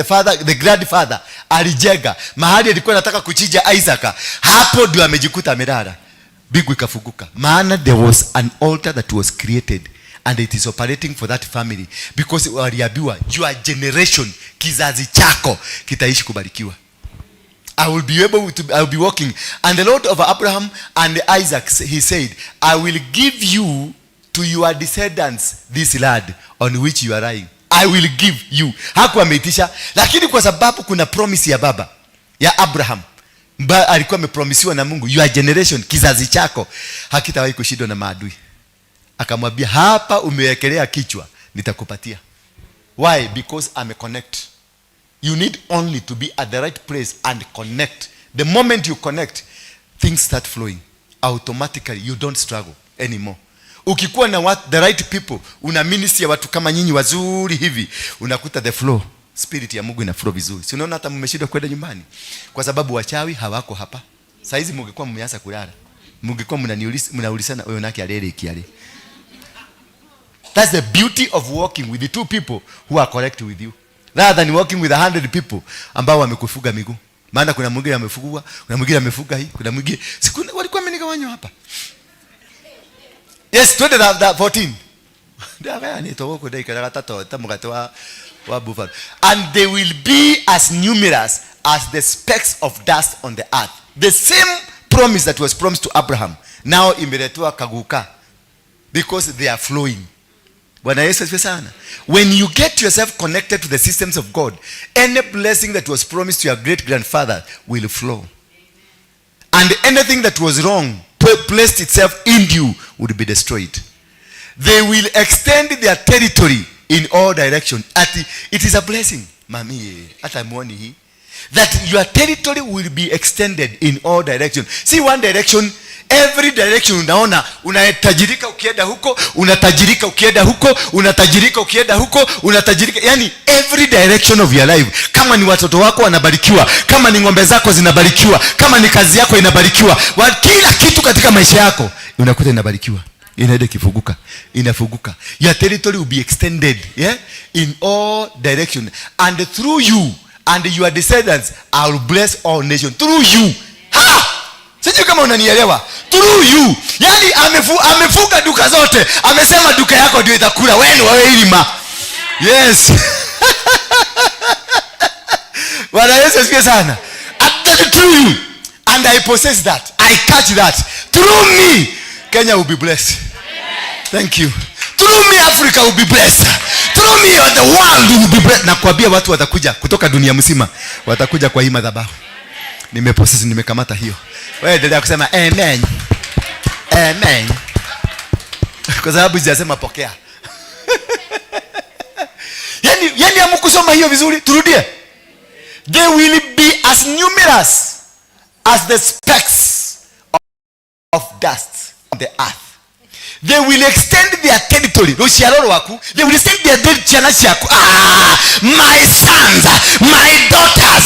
the grandfather alijenga. Mahali alikuwa anataka kuchija Isaac. Hapo ndio amejikuta amelala. Bigu ikafunguka. Maana there was an altar that was created and it is operating for that family because waliambiwa your generation, kizazi chako kitaishi kubarikiwa. I will be walking. And the Lord of Abraham and Isaac, he said, I will give you to your descendants this land on which you are lying. I will give you. Hakuwa ameitisha, lakini kwa sababu kuna promise ya baba ya Abraham. Alikuwa amepromisiwa na Mungu, your generation, kizazi chako hakitawahi kushindwa na maadui. Akamwambia hapa umewekelea kichwa, nitakupatia. Why? Because I'm a connect. You need only to be at the right place and connect. The moment you connect, things start flowing. Automatically, you don't struggle anymore. Ukikuwa na the right people, una ministry ya watu kama nyinyi wazuri hivi, unakuta the flow. Spirit ya Mungu ina flow vizuri. Si unaona hata mmeshindwa kwenda nyumbani? Kwa sababu wachawi hawako hapa. Sasa hizi mungekuwa mmeanza kulala. Mungekuwa mnaulizana wewe naki alele kiale. That's the beauty of walking with the two people who are correct with you, rather than walking with 100 people ambao wamekufuga miguu. Maana kuna mwingine amefugwa, kuna mwingine amefuga hii, kuna mwingine siku walikuwa wamenigawanywa hapa. Yes, 2014. And they will be as numerous as the specks of dust on the earth. The same promise that was promised to Abraham now imeletewa kaguka, because they are flowing. Bwana Yesu asifiwe sana. When you get yourself connected to the systems of God, any blessing that was promised to your great grandfather will flow. And anything that was wrong placed itself in you would be destroyed. They will extend their territory in all directions. It is a blessing, mami, hata muoni hii, that your territory will be extended in all directions. See one direction, every direction unaona, unatajirika ukienda huko, unatajirika ukienda huko, unatajirika ukienda huko, unatajirika, yani every direction of your life. Kama ni watoto wako wanabarikiwa, kama ni ng'ombe zako zinabarikiwa, kama ni kazi yako inabarikiwa, kila kitu katika maisha yako unakuta inabarikiwa. Inaenda kifunguka, inafunguka. Your territory will be extended, yeah, in all direction, and through you and your descendants I will bless all nations. Through you. Ha! Sijui kama unanielewa. Through you. Yani amefunga duka zote. Amesema duka yako ndio itakula. Wewe ilima. Yes. Bwana Yesu asifiwe sana. Through you. And I possess that. I catch that. Through me, Kenya will be blessed. Thank you. Through me, Africa will be blessed. Through me, the world will be blessed. Na kuambia watu watakuja kutoka dunia mzima, watakuja kwa hii madhabahu. Nimepossess, nimekamata hiyo. Wewe endelea kusema amen. Amen. Kwa sababu sijasema pokea. Yani hamkusoma hiyo vizuri? Turudie. They will be as numerous as the specks of dust on the earth. They will extend their territory. They will extend their territory. My sons, my daughters,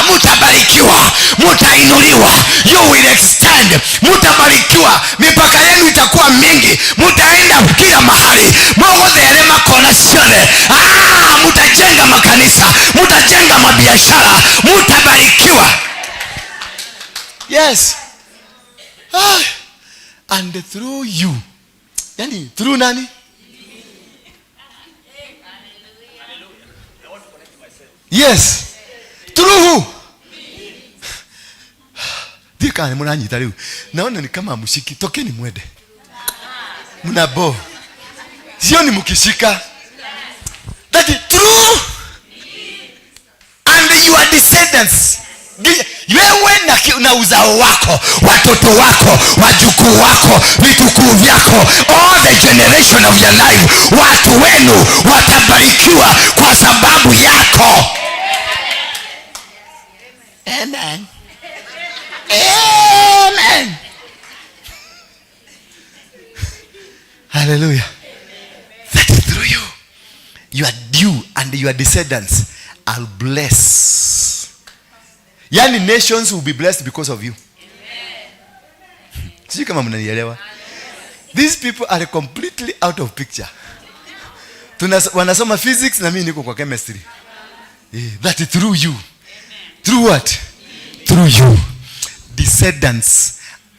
mutabarikiwa, mutainuliwa. You will extend, mutabarikiwa. Mipaka yenu itakuwa mingi. Mutaenda kila mahali. Mwagodhere makona shole. Mutajenga makanisa, mutajenga mabiashara, mutabarikiwa. Yes. And through you. Yani through nani? Yes. Through who? Dika ni mnanyita leo. Naona ni kama mshiki, tokeni mwende. Mnabo. Sio ni mkishika. That is true. And your descendants. Wewe na uzao wako, watoto wako, wajukuu wako, vitukuu vyako, all the generation of your life, watu wenu watabarikiwa kwa sababu yako. Amen. Amen. Hallelujah. That is through you. You are due and your descendants are blessed. Yani nations will be blessed because of you. Sijui kama mnanielewa. These people are completely out of picture. Wanasoma physics na mimi niko kwa chemistry. That is through you. Through what? Through you. Descendants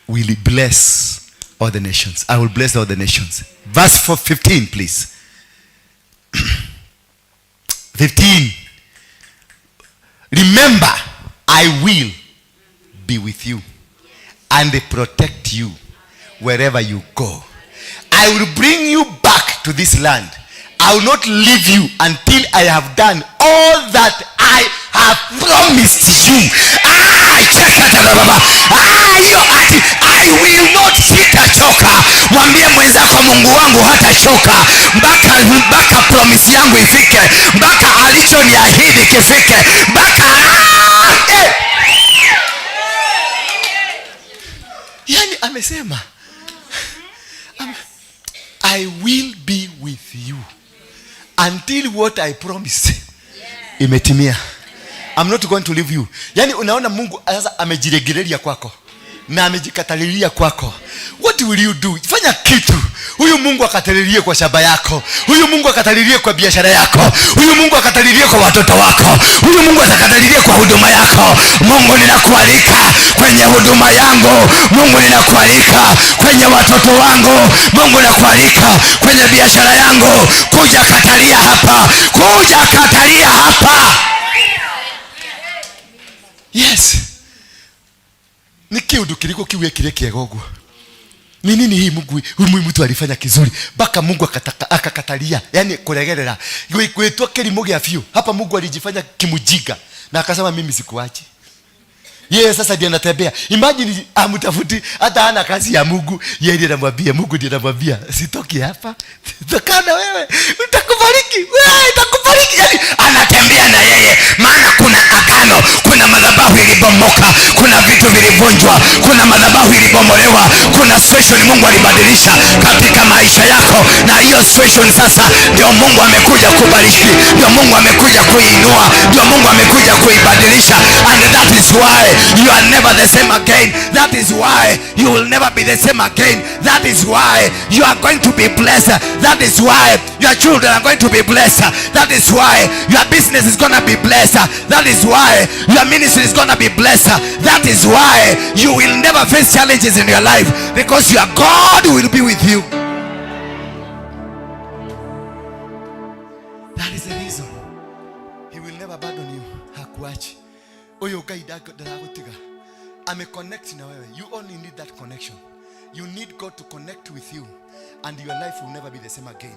will bless all the nations. I will bless all the nations. Verse 15, please. 15. Remember, I will be with you and protect you wherever you go. I will bring you back to this land. I will not leave you until I have done all that I have promised you. I will not sitachoka. Mwambie mwenzako, Mungu wangu hatachoka mpaka promise yangu ifike, mpaka alichoniahidi kifike, mpaka yani amesema I will be with you until what I promised imetimia. I'm not going to leave you. Yani unaona Mungu sasa amejiregelea kwako. na amejikatalilia kwako, what will you do? Fanya kitu. Huyu Mungu akatalilie kwa shamba yako. Huyu Mungu akatalilie kwa biashara yako. Huyu Mungu akatalilie kwa watoto wako. Huyu Mungu akatalilie kwa huduma yako. Mungu, ninakualika kwenye huduma yangu. Mungu, ninakualika kwenye watoto wangu. Mungu, ninakualika kwenye biashara yangu. Kuja katalia hapa. Kuja katalia hapa. Yes. Ni kiudu kiliko kiwe kile kiegogwo. Ni nini hii Mungu? Huyu mtu alifanya kizuri mpaka Mungu akakatalia. Yaani kuregerera. Gwetwa kilimo gya fio. Hapa Mungu alijifanya kimujinga na akasema mimi sikuachi. Yeye sasa ndiye anatembea. Imagine amtafuti hata hana kazi ya Mungu. Yeye ndiye anamwambia, Mungu ndiye anamwambia, sitoki hapa. Tokana wewe. Utakubariki. Wewe utakubariki. Yaani anatembea na yeye. Maana kuna agano, kuna madhabahu ilibomoka, kuna vitu vilivunjwa, kuna madhabahu ilibomolewa, kuna situation Mungu alibadilisha katika maisha yako, na hiyo situation sasa ndio Mungu amekuja kubariki, ndio Mungu amekuja kuinua, ndio Mungu amekuja kuibadilisha. And that is why you are never the same again. That is why you will never be the same again. That is why you are going to be blessed. That is why your children are going to be blessed. That is why your business is going to be blessed. That is why your ministry is going to be blessed. That is why you will never face challenges in your life, because your God will be with you. That is the reason He will never abandon you. Hakuachi. Oyo guy daragutiga ame connect na wewe. You only need that connection. You need God to connect with you, and your life will never be the same again.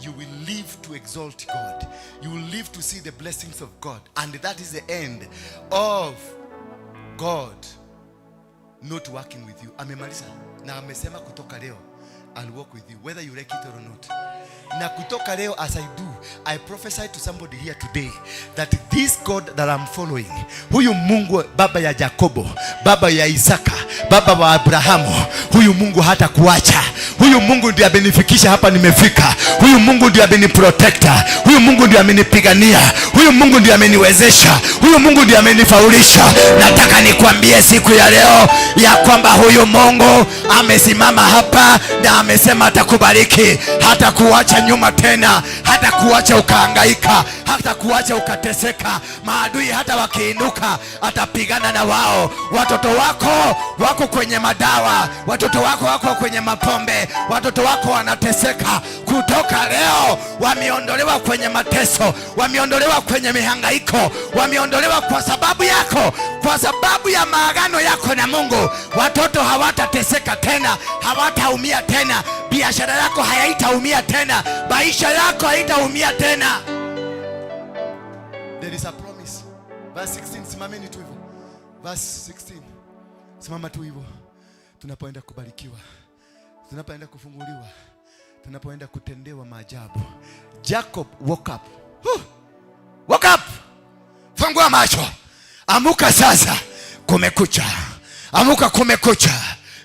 You will live to exalt God. You will live to see the blessings of God, and that is the end of God not working with you. Amemaliza na amesema kutoka leo I'll walk with you whether you like it or not. Na kutoka leo, as I do, I prophesy to somebody here today that this God that I'm following, huyu Mungu baba ya Jakobo, baba ya Isaka, baba wa Abrahamu, huyu Mungu hata kuacha. Huyu Mungu ndiye amenifikisha hapa nimefika. Huyu Mungu ndiye ameniprotecta. Huyu Mungu ndiye amenipigania. Huyu Mungu ndiye ameniwezesha. Huyu Mungu ndiye amenifaulisha. Nataka nikwambie siku ya leo ya kwamba huyu Mungu amesimama hapa na amesema atakubariki, hata kuacha nyuma tena, hata kuacha ukahangaika, hata kuacha ukateseka. Maadui hata wakiinuka atapigana na wao. Watoto wako wako kwenye madawa, watoto wako wako kwenye mapombe, watoto wako wanateseka. Kutoka leo wameondolewa kwenye mateso, wameondolewa kwenye mihangaiko, wameondolewa kwa sababu yako, kwa sababu ya maagano yako na Mungu. Watoto hawatateseka tena, hawataumia tena, biashara yako haitaumia tena, maisha yako haitaumia tena. There is a promise. Verse 16, simameni tu hivyo. Verse 16. Simama tu hivyo. Tunapoenda kubarikiwa, tunapoenda kufunguliwa, tunapoenda kutendewa maajabu. Jacob woke up. Woke up. Fungua macho. Amuka sasa. Kumekucha. Amuka, kumekucha.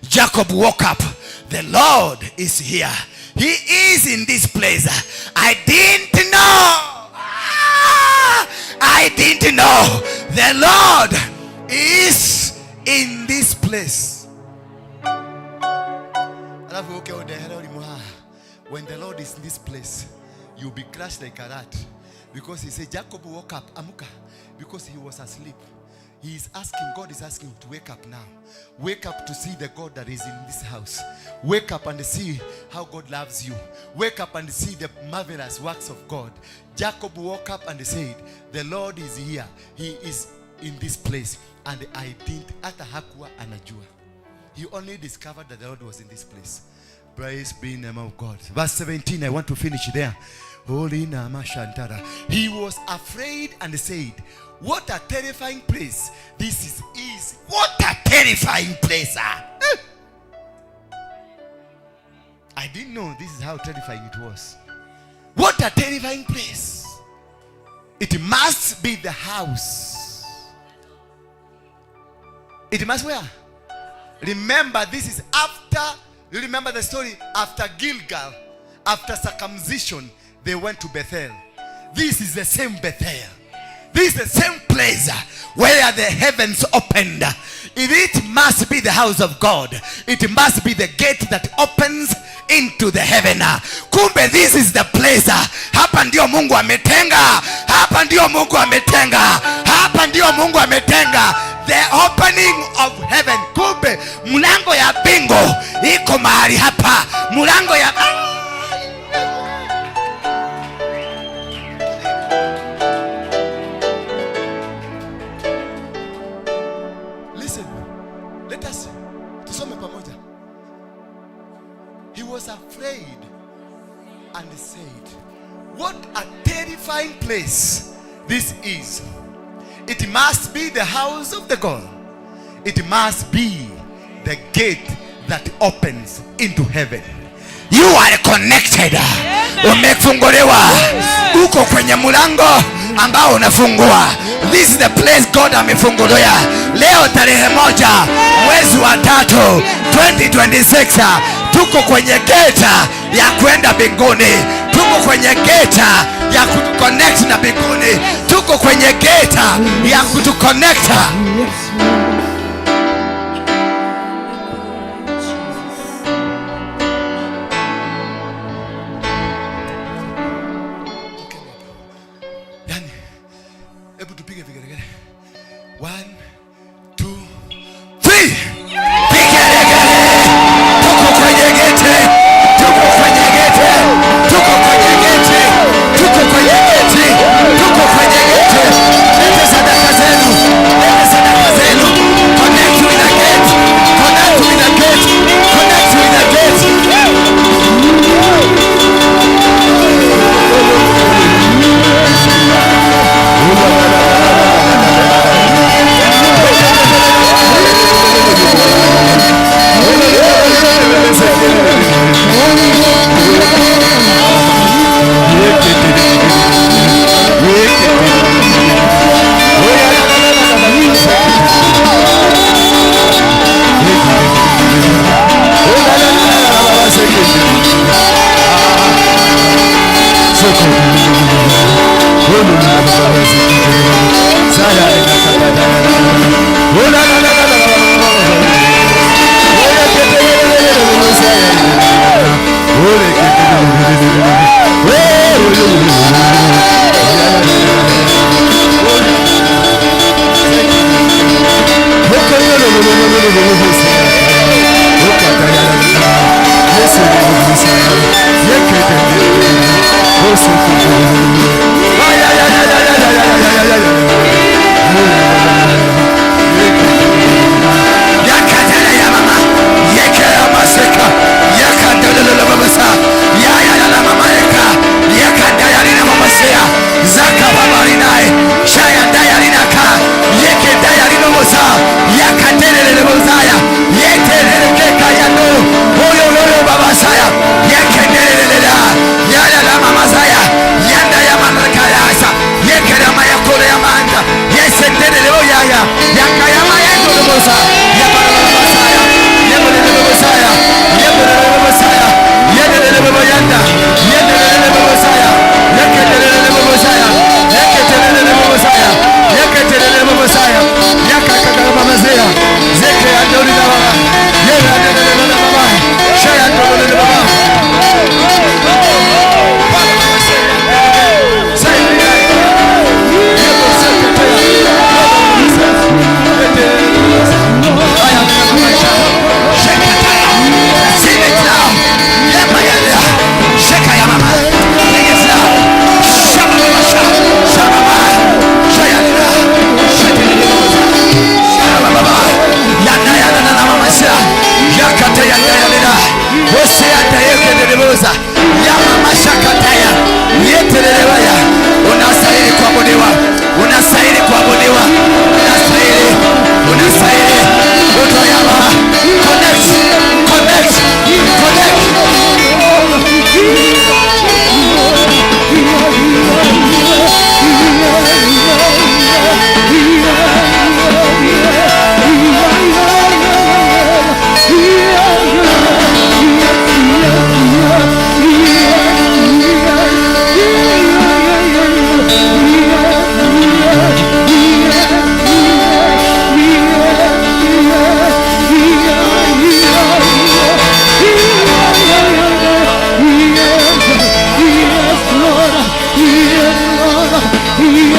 Jacob woke up. The Lord is here. He is in this place. I didn't know. I didn't know. The Lord is in this place. When the Lord is in this place, you'll be crushed like a rat. Because he said, Jacob woke up, amuka, because he was asleep. He is asking, God is asking to wake up now. Wake up to see the God that is in this house. Wake up and see how God loves you. Wake up and see the marvelous works of God. Jacob woke up and said, the Lord is here. He is in this place. And I didn't, hata hakuwa anajua. He only discovered that the Lord was in this place. Praise be the name of God. Verse 17, I want to finish there. Holy Nama Shantara. He was afraid and said, what a terrifying place this is. What a terrifying place. I didn't know this is how terrifying it was. What a terrifying place. It must be the house. It must where? Remember, this is after, you remember the story, after Gilgal, after circumcision, they went to Bethel. This is the same Bethel. This is the same place where the heavens opened. If it must be the house of God, it must be the gate that opens into the heaven. Kumbe this is the place. Hapa ndio Mungu ametenga. Hapa ndio Mungu ametenga. Hapa ndio Mungu ametenga. The opening of heaven. Kumbe mlango ya bingu iko mahali hapa. Mlango ya He was afraid and said, what a terrifying place this is. It must be the house of the God. It must be the gate that opens into heaven. You are connected. Umefunguliwa. Uko kwenye mlango ambao unafungua. This is the place God amefungulia. Leo tarehe 1 mwezi wa 3 2026, tuko kwenye gate ya kwenda mbinguni. Tuko kwenye gate ya kutuconnect na mbinguni. Tuko kwenye gate ya kutuconnect. Hebu tupige vigelegele. 1, 2, 3. Vigelegele. Tuko kwenye gate. Tuko kwenye gate. Tuko kwenye gate. Tuko kwenye gate. Tuko kwenye gate. Leta sadaka zenu. Leta sadaka zenu. Connect with the gate. Connect with the gate. Connect with the gate. Yes,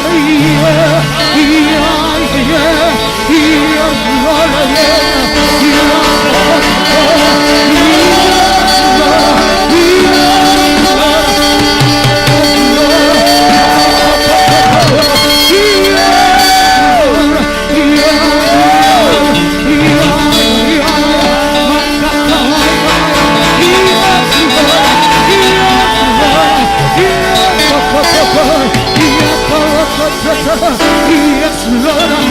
Lord.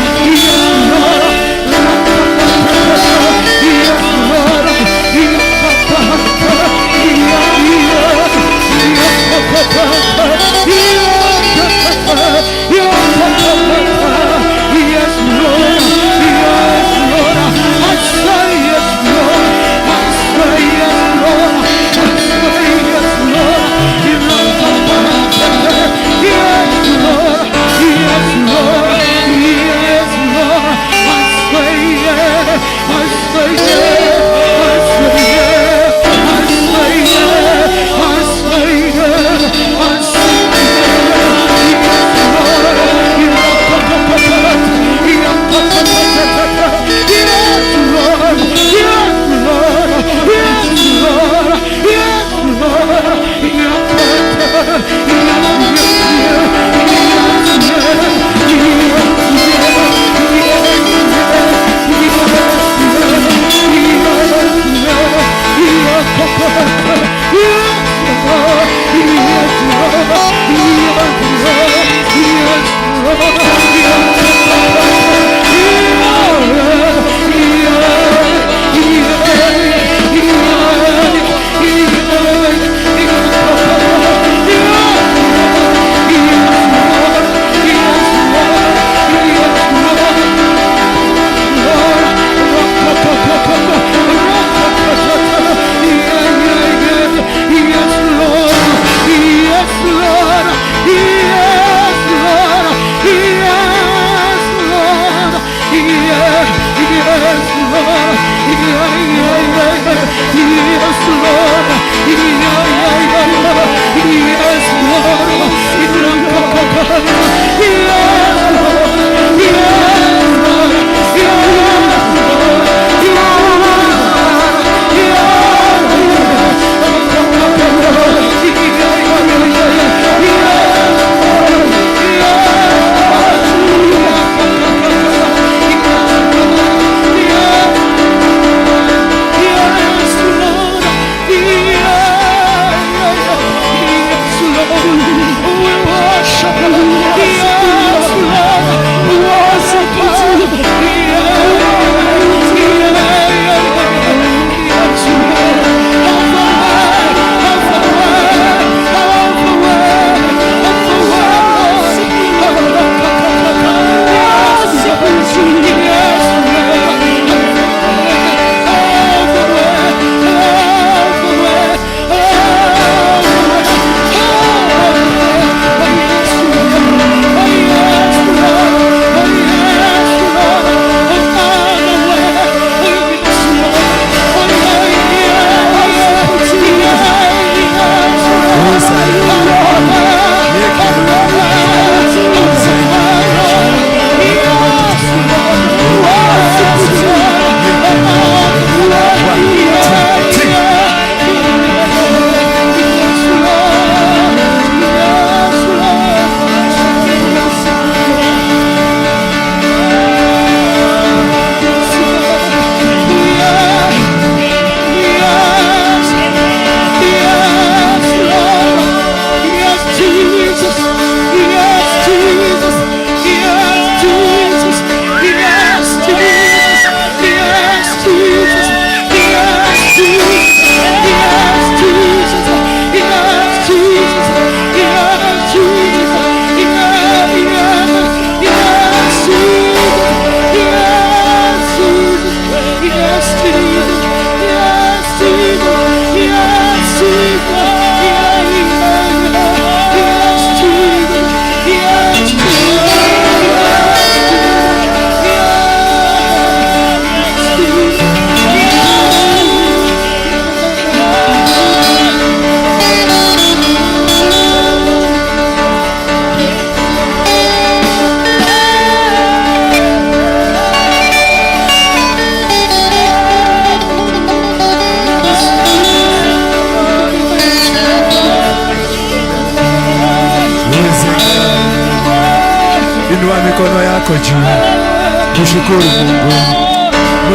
Inua mikono yako juu. Mshukuru Mungu.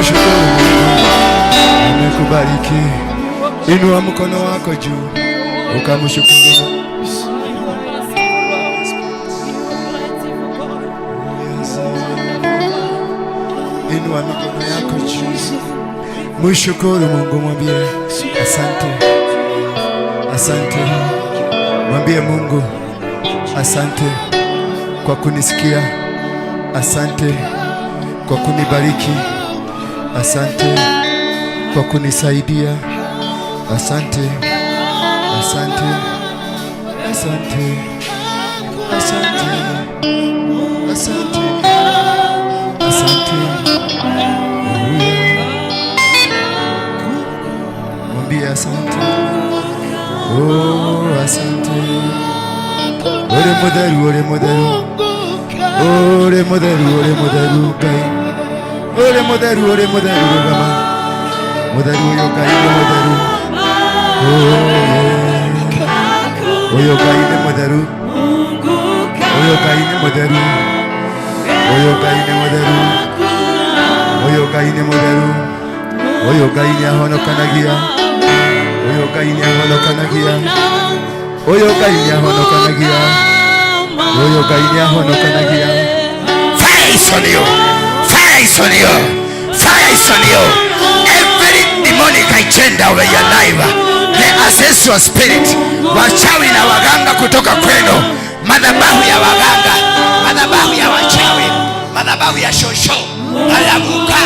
Mshukuru Mungu. Amekubariki. Inua mkono wako juu. Ukamshukuru. Inua mikono yako juu. Mshukuru Mungu, mwambie asante. Asante. Mwambie Mungu asante kwa kunisikia. Asante kwa kunibariki. Asante kwa kunisaidia. Asante. Asante. Asante. Asante. Asante. Asante. Mwambie asante. Oh, asante. Ore modaru, ore modaru. Ore modaru, ore modaru gai. Ore modaru, ore modaru gama. Modaru yo gai ne modaru. Oyo gai ne modaru. Oyo gai ne modaru. Oyo gai ne modaru. Oyo gai ne modaru. Oyo gai ne ahonokanagia. Oyo gai ne ahonokanagia. Oyo gai ne ahonokanagia. Oyo gai ne ahonokanagia. Fire is on you. Fire is on you. Fire is on you. Every demonic agenda over your life, the ancestral spirit, wachawi na waganga kutoka kwenu, madhabahu ya waganga, madhabahu ya wachawi, madhabahu ya shosho, alabuka.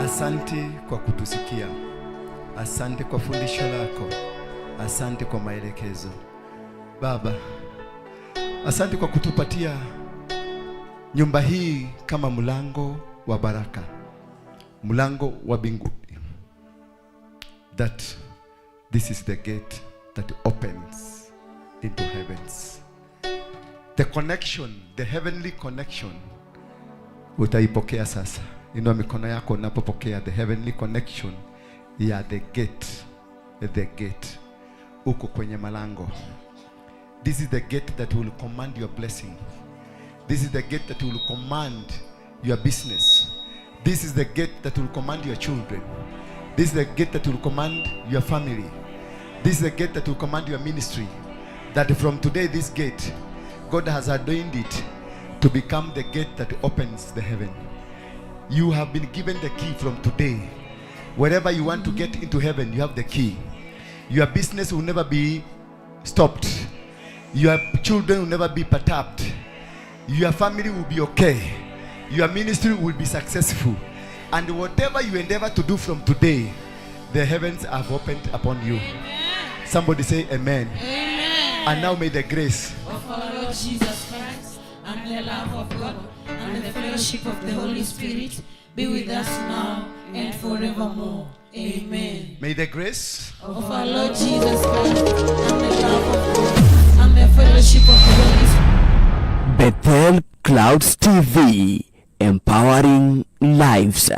Asante kwa kutusikia. Asante kwa fundisho lako. Asante kwa maelekezo. Baba, asante kwa kutupatia nyumba hii kama mlango wa baraka, mlango wa mbinguni. That this is the gate that opens into heavens. The connection, the heavenly connection, utaipokea sasa. Inua mikono yako unapopokea the heavenly connection ya the gate. The gate. Uko kwenye malango. This is the gate that will command your blessing. This is the gate that will command your business. This is the gate that will command your children. This is the gate that will command your family. This is the gate that will command your ministry. That from today, this gate, God has ordained it to become the gate that opens the heaven. You have been given the key from today. Wherever you want to get into heaven, you have the key. Your business will never be stopped. Your children will never be perturbed. Your family will be okay. Your ministry will be successful. And whatever you endeavor to do from today, The heavens have opened upon you. Somebody say amen. And now may the grace of our Lord Jesus Christ and the love of God and the fellowship of the Holy Spirit be with us now and forevermore. Amen. May the grace of our Lord Jesus Christ and the love of God and the fellowship of the Holy Spirit. Bethel Clouds TV, empowering lives.